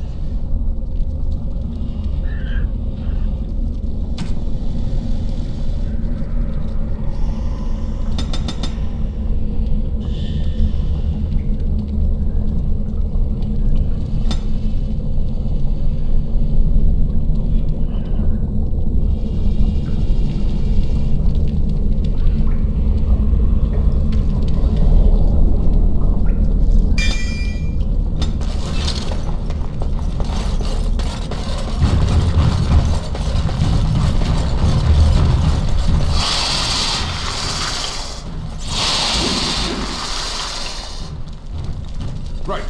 Right.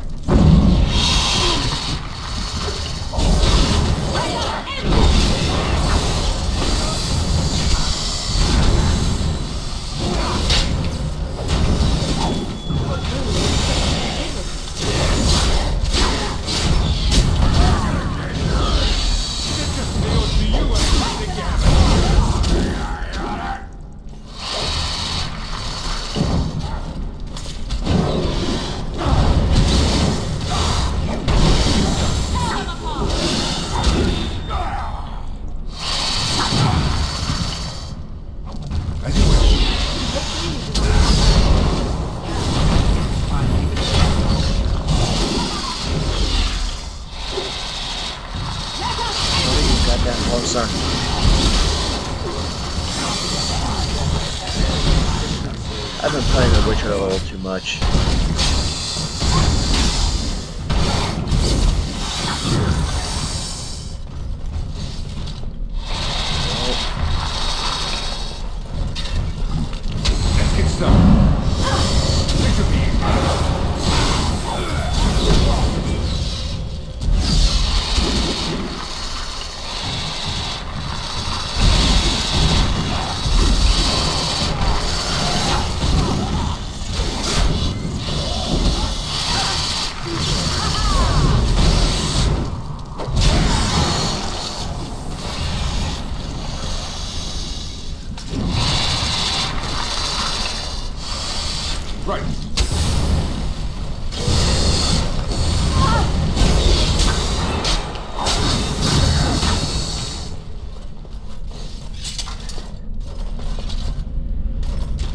I've been playing The Witcher a little too much. Let's get started. Right.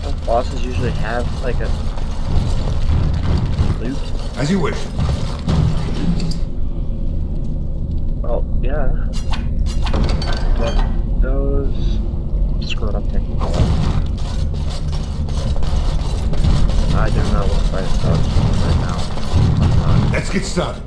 Don't bosses usually have like a loot? As you wish. Well, yeah. But those screw it up taking a while. I do not want to fight dogs right now. Let's get started.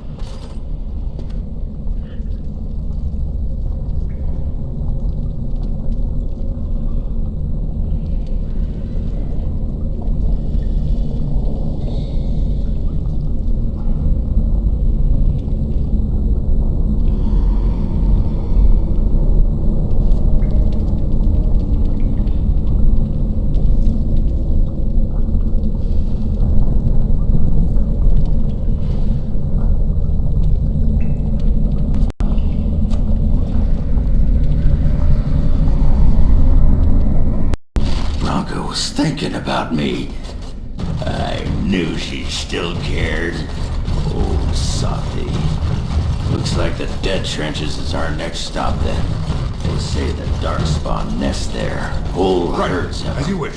Thinking about me. I knew she still cared. Oh, softy. Looks like the Dead Trenches is our next stop then. They say the Darkspawn nest there. Whole herds of As you wish.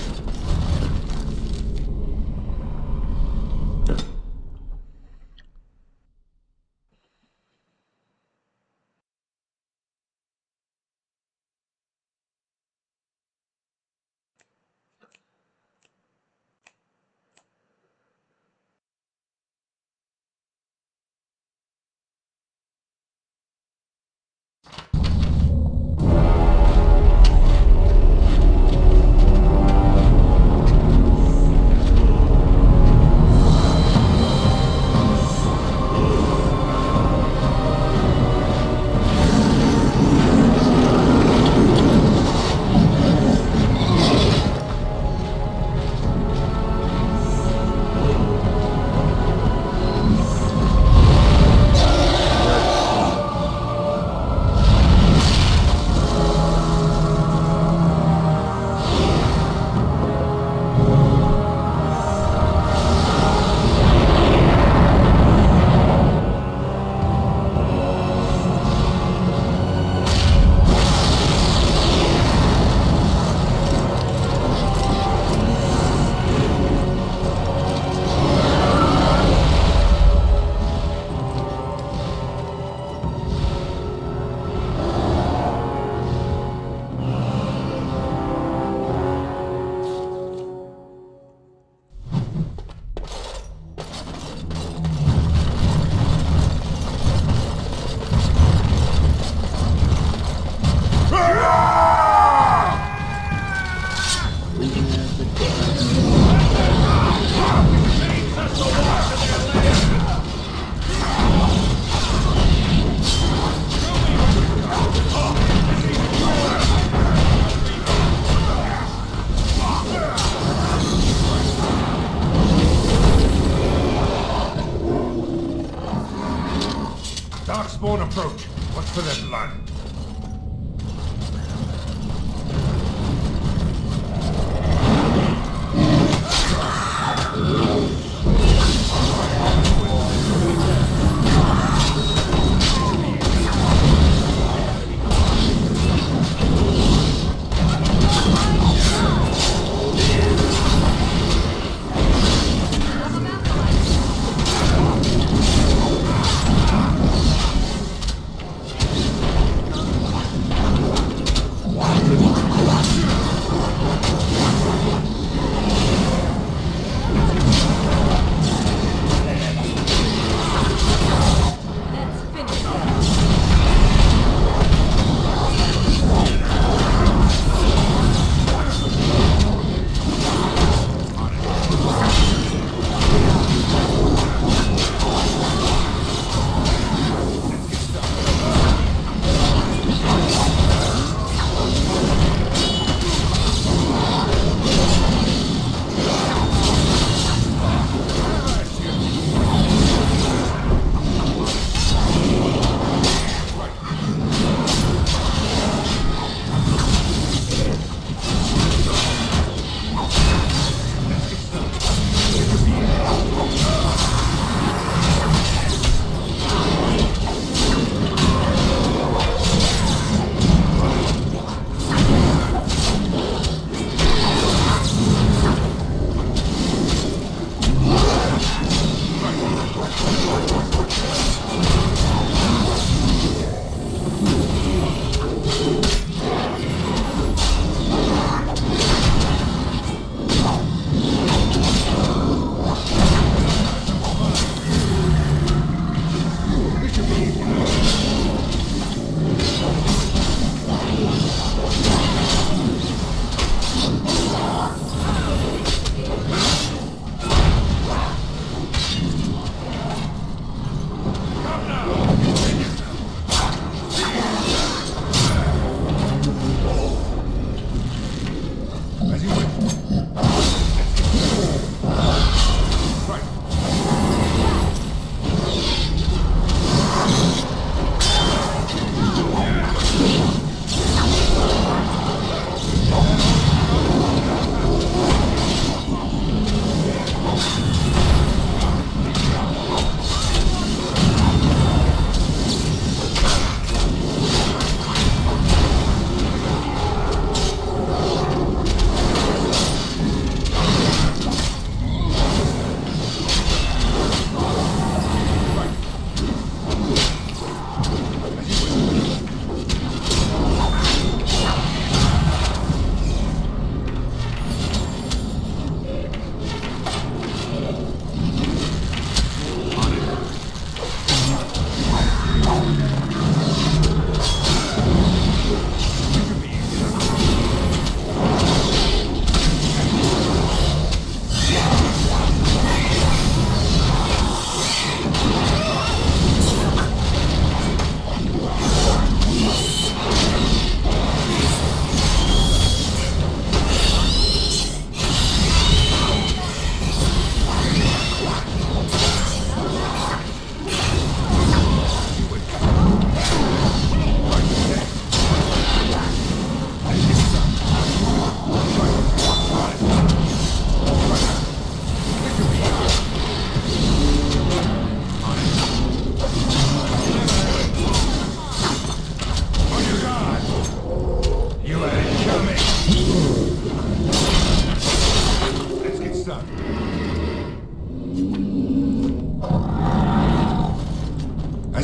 Darkspawn approach. Watch for their blood.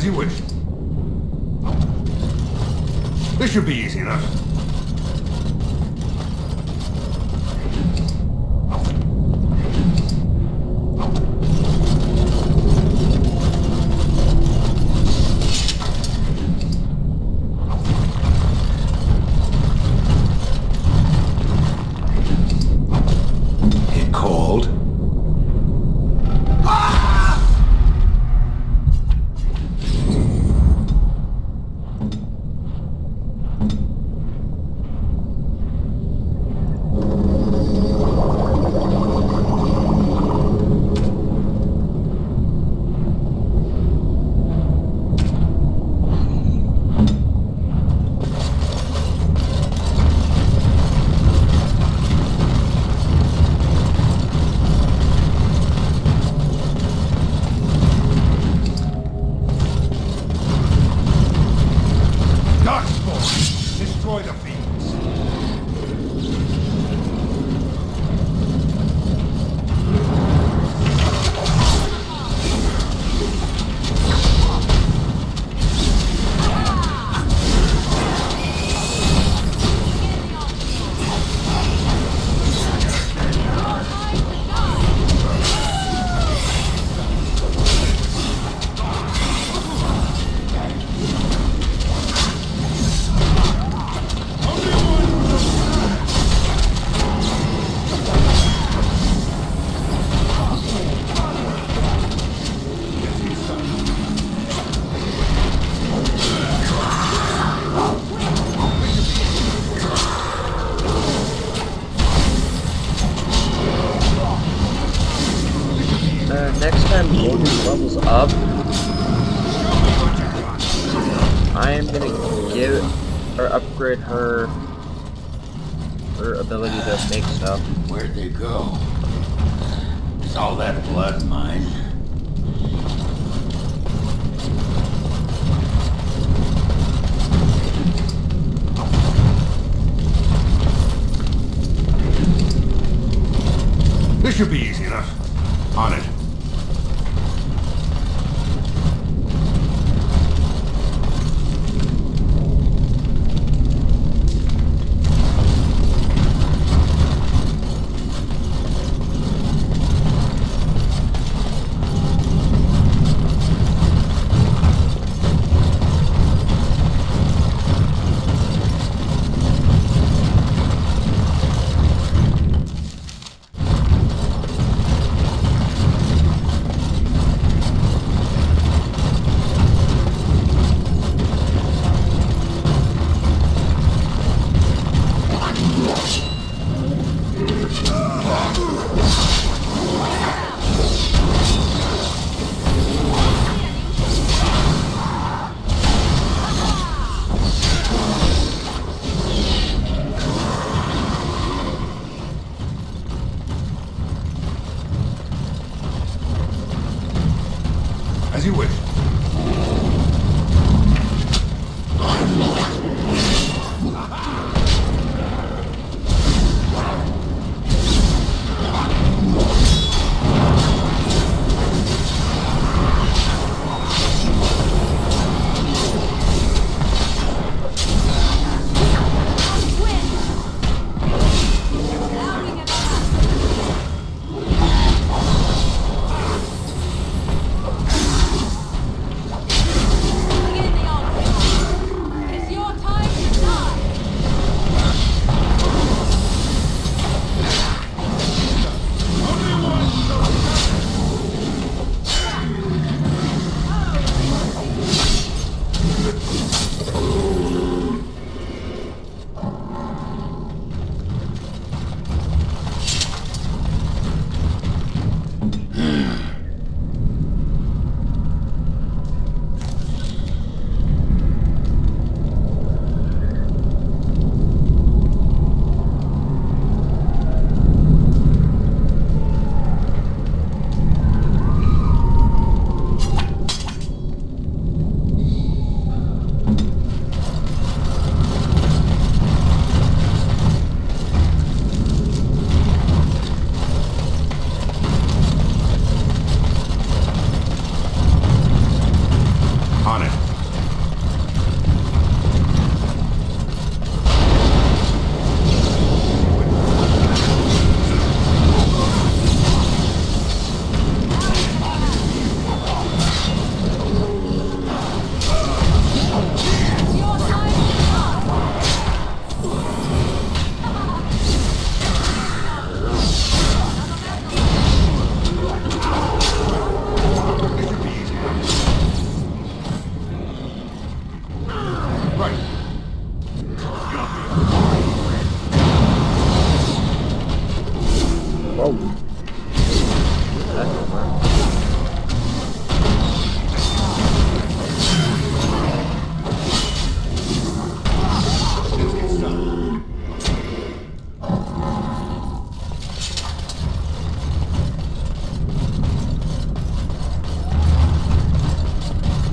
you wish. This should be easy enough. It called. up, I am gonna give or upgrade her ability to make stuff. Where'd they go? Is all that blood mine? This should be easy enough. On it. As you wish.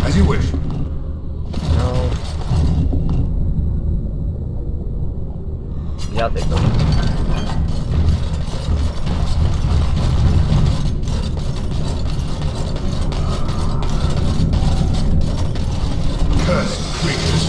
As you wish. No. Yeah, they go. Cursed creatures.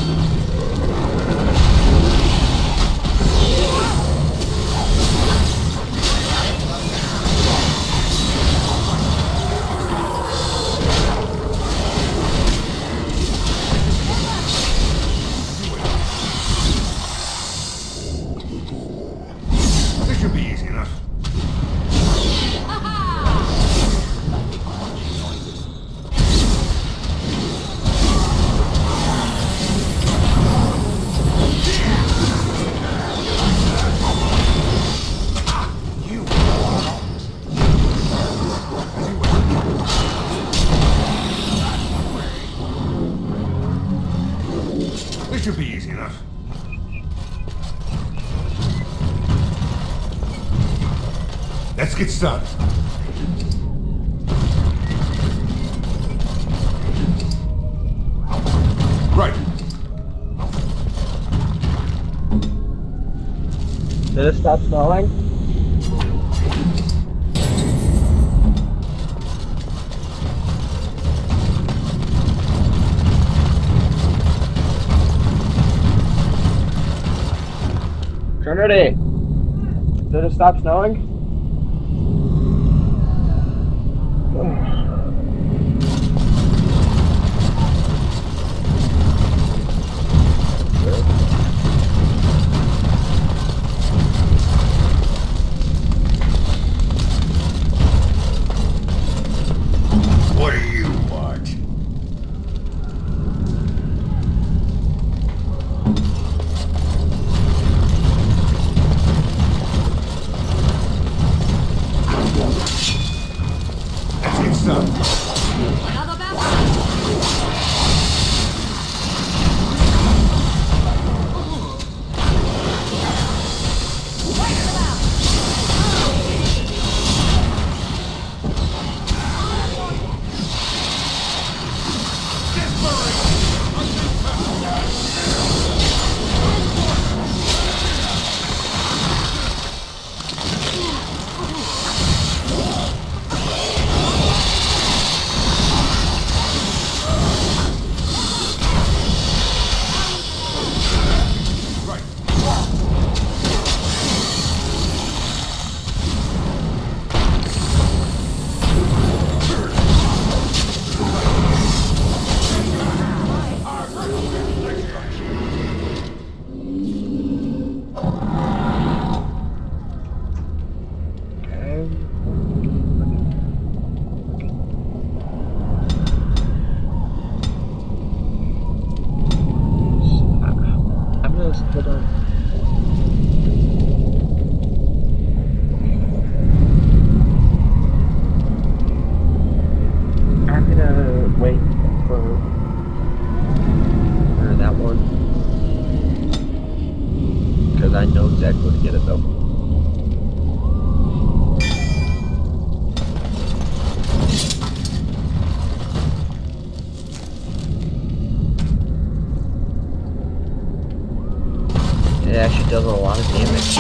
should be easy enough. Let's get started. Right. Did it stop snowing? Trinity, did it stop snowing? What do you want? Let's get started. Hold on. I'm gonna wait for that one. Because I know exactly where to get it though. It actually does a lot of damage.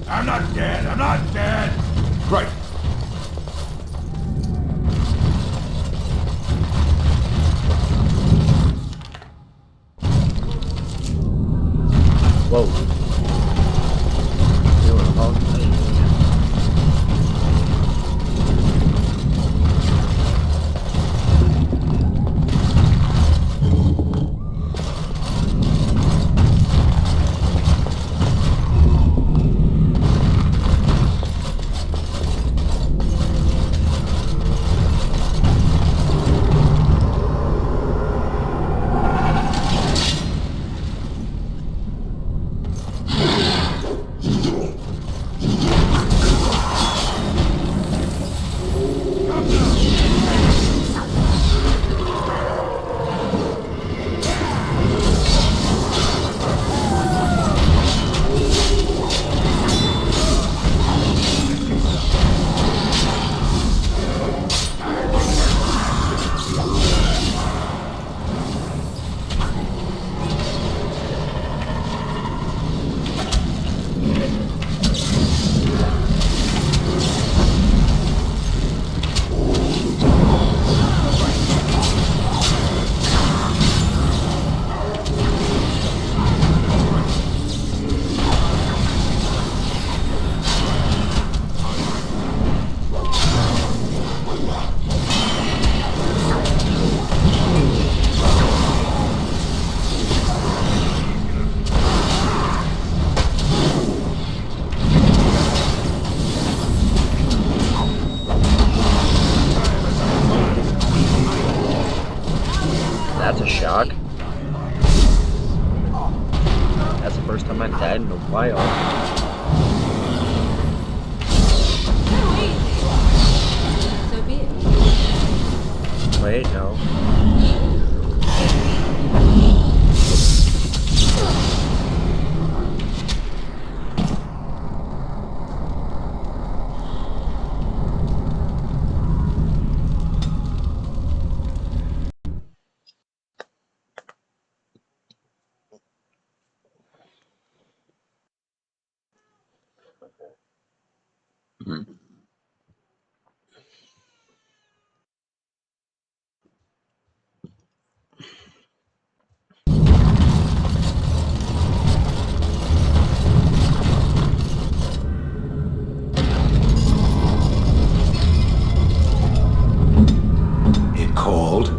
I'm not dead. I'm not dead. Right. Whoa. Doing a long thing. I'm not dead in a while. So be it. Wait, no. It called.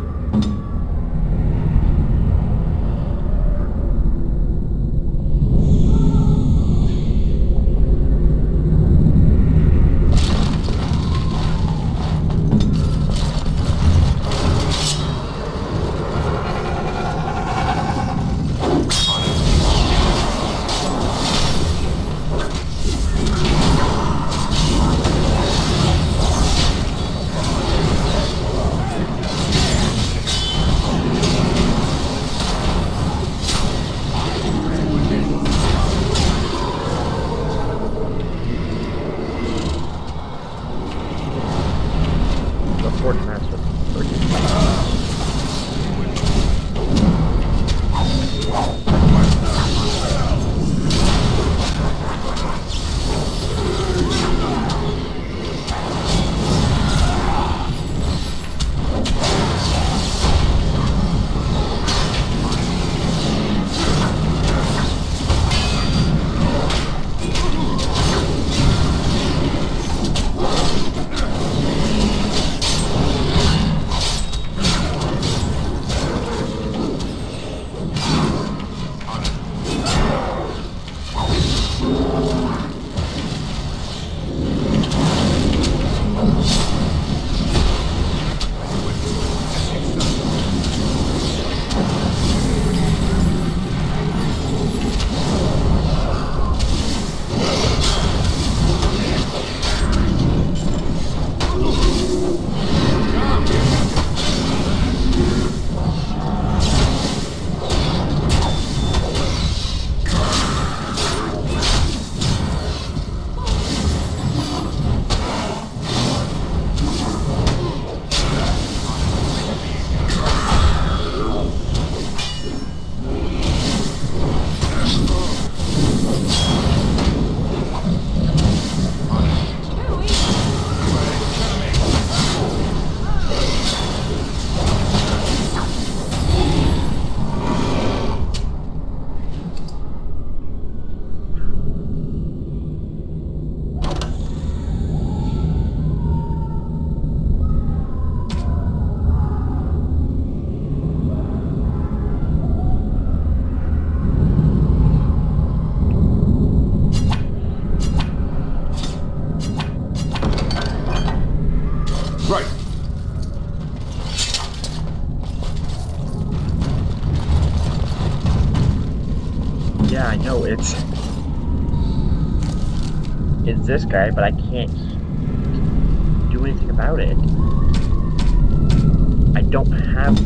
Yeah, I know it's this guy, but I can't do anything about it. I don't have...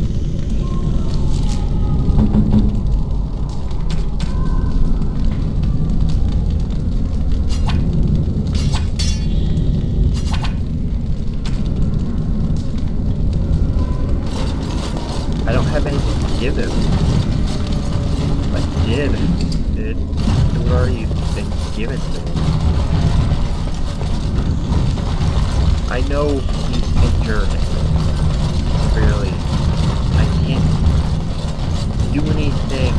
I don't have anything to give him. If I did, it would already been given to him. I know he's injured severely. I can't do anything.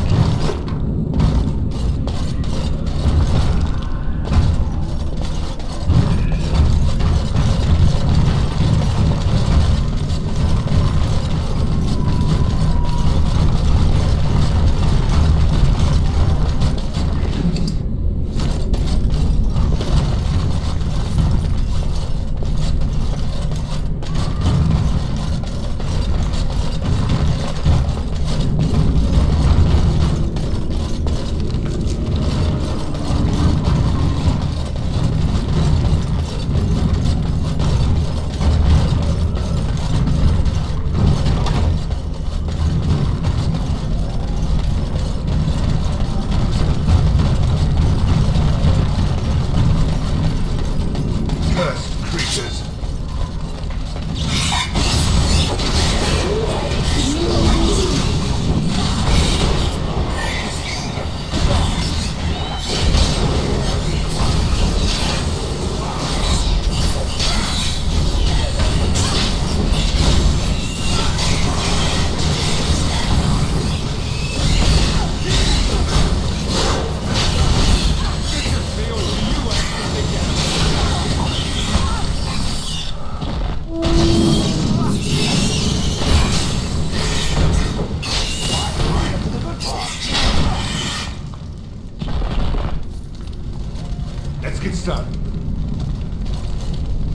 Let's get started.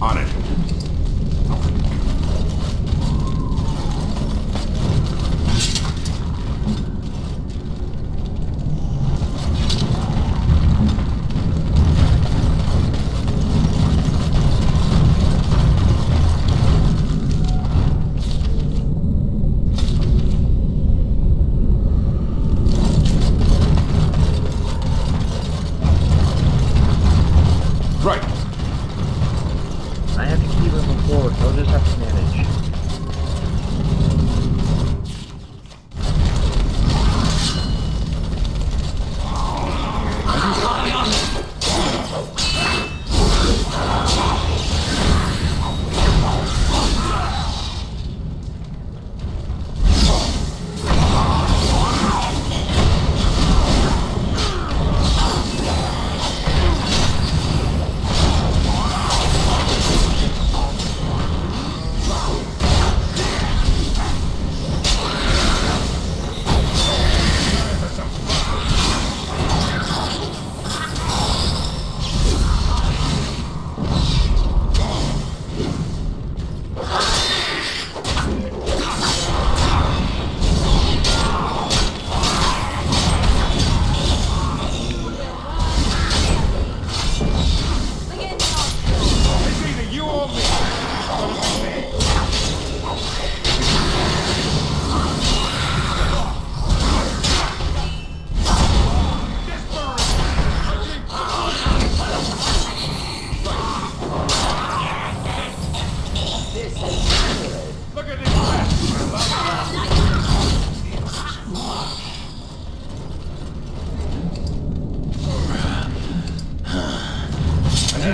On it. I have to keep moving forward. I'll just have to manage.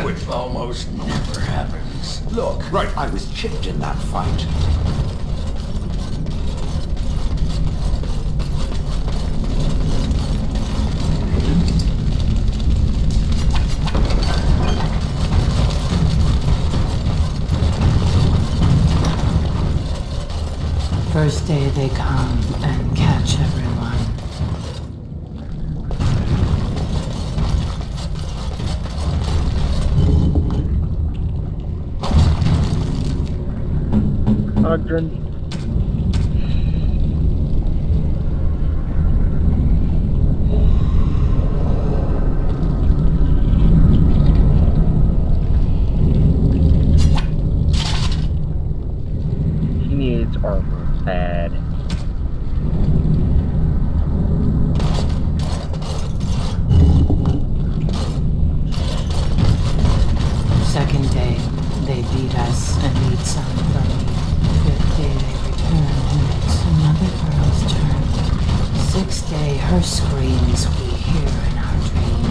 It almost never happens. Look, I was chipped in that fight. First day they come and catch everyone. Ogden. He needs armor bad. Second day, they beat us and need some from me. Fifth day, they return and it's another girl's turn. Sixth day, her screams we hear in our dream.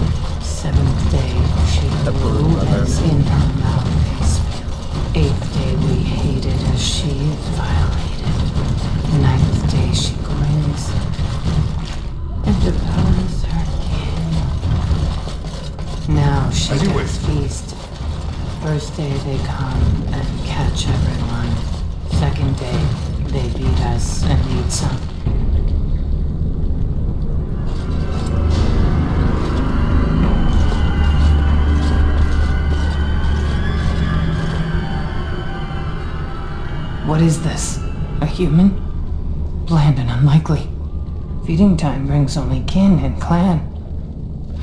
Seventh day, she blew as in her mouth they spill. Eighth day, we hated as she is violated. Ninth day, she grins and devours her kin. Now she does feast. First day they come and catch everyone. Second day, they beat us and eat some. What is this? A human? Bland and unlikely. Feeding time brings only kin and clan.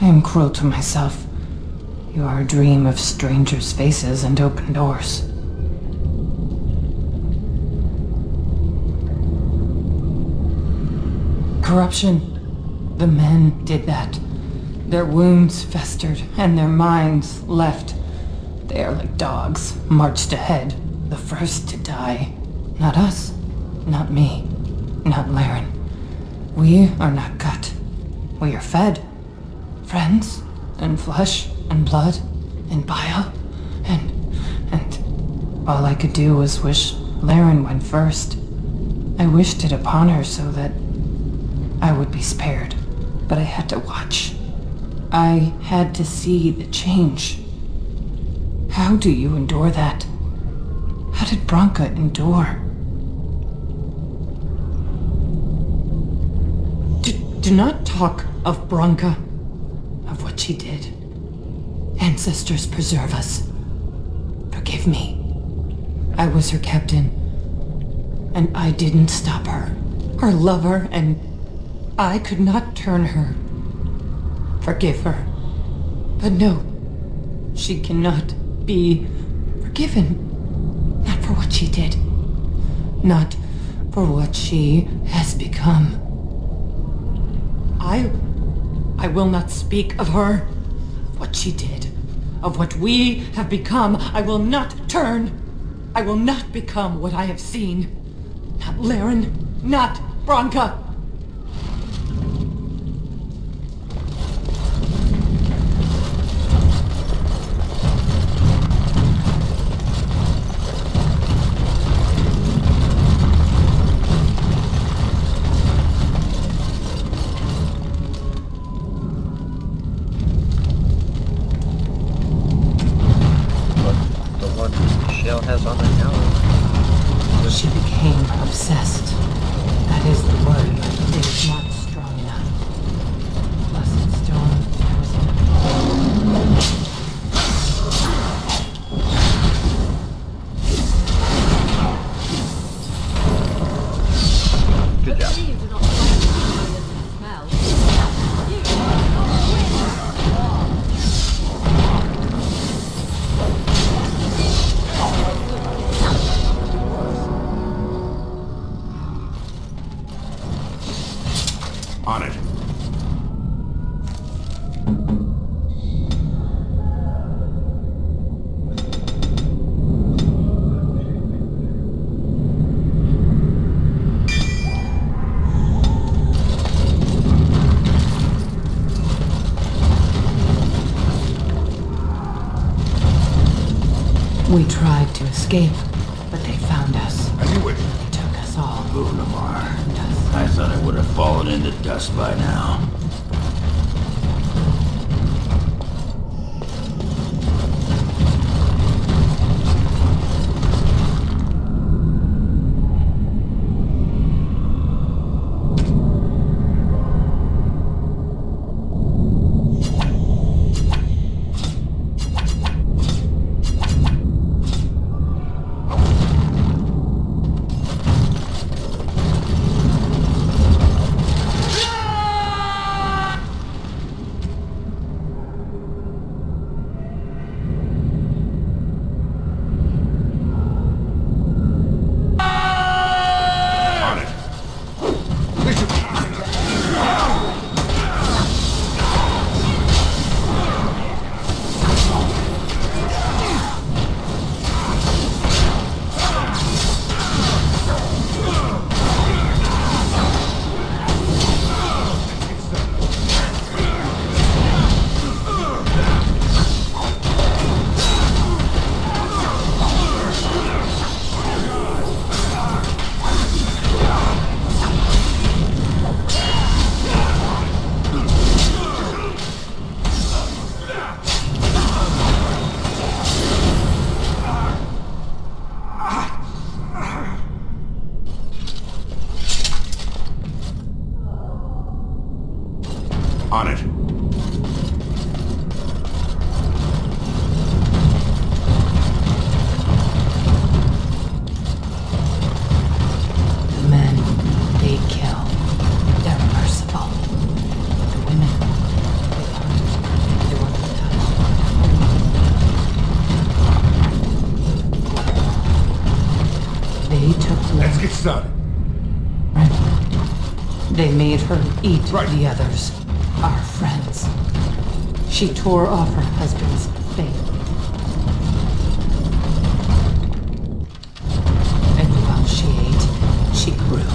I am cruel to myself. You are a dream of strangers' faces and open doors. Corruption. The men did that. Their wounds festered and their minds left. They are like dogs, marched ahead, the first to die. Not us, not me, not Laren. We are not gut. We are fed. Friends, and flesh, and blood, and bile, and all I could do was wish Laren went first. I wished it upon her so that I would be spared, but I had to watch. I had to see the change. How do you endure that? How did Branka endure? Do not talk of Branka, of what she did. And ancestors preserve us. Forgive me. I was her captain, and I didn't stop her. Her lover, and I could not turn her. Forgive her. But no, she cannot be forgiven. Not for what she did. Not for what she has become. I will not speak of her, of what she did, of what we have become. I will not turn. I will not become what I have seen. Not Laren, not Branka. Has on the counter. She became obsessed. That is the word, but it is not strong enough. Blessed stone. Good job. On it. We tried to escape, but they found us. I knew it. They took us all. Lunamar. I thought I would have fallen into dust by now. On it. The men they kill, they're merciful. The women, they hunt, they want to touch. They took Laren. Let's get started. They made her eat the others, our friends. She tore off her husband's faith. And while she ate, she grew.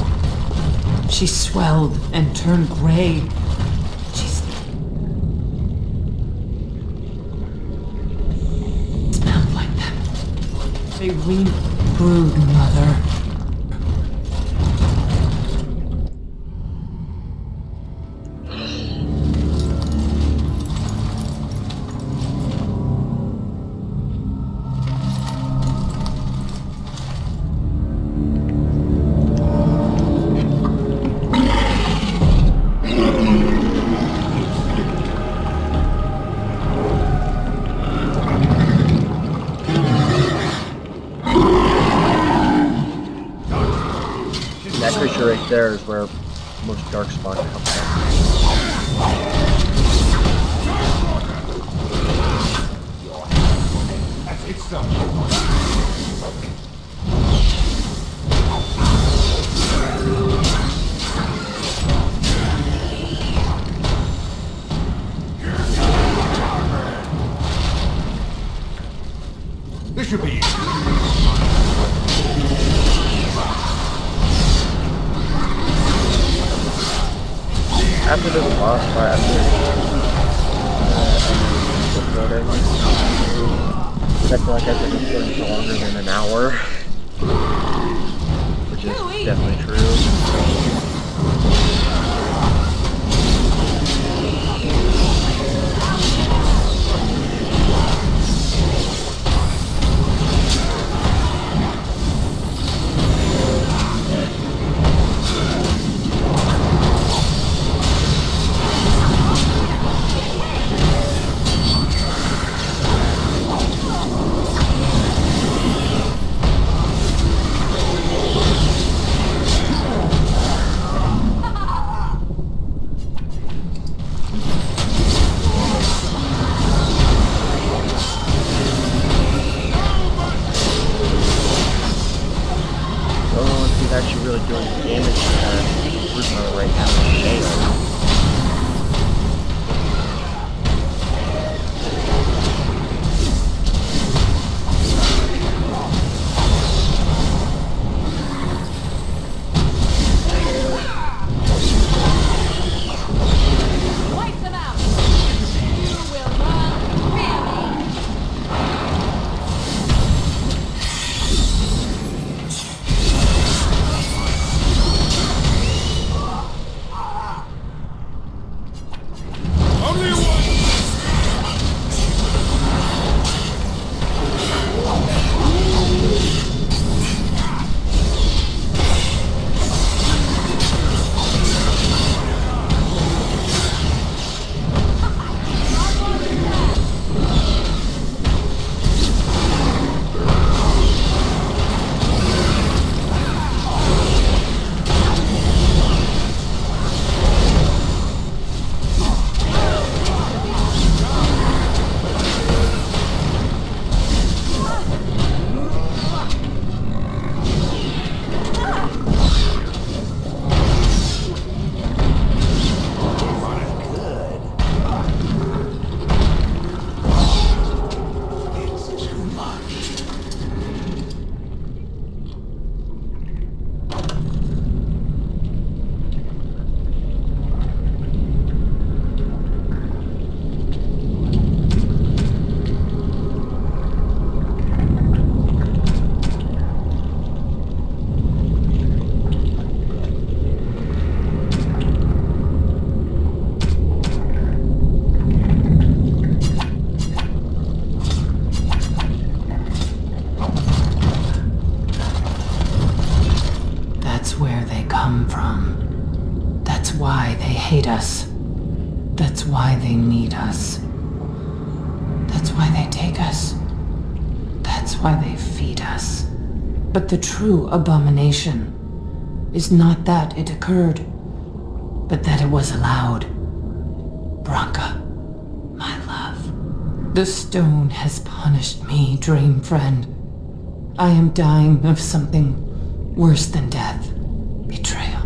She swelled and turned gray. She smelled like them. They rebrewed, Mother. there is where most darkspawn comes from. It's something. This should be easy. After this boss fight, I feel like I've been recording for longer than an hour, which is definitely true. Actually really doing damage to Bruno right now with Shale. hate us. That's why they need us. That's why they take us. That's why they feed us. But the true abomination is not that it occurred, but that it was allowed. Branka, my love. The stone has punished me, dream friend. I am dying of something worse than death. Betrayal.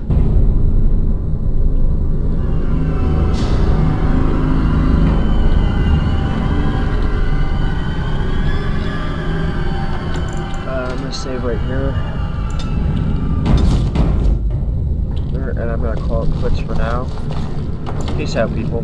I'm gonna save right here. And I'm gonna call it quits for now. Peace out, people.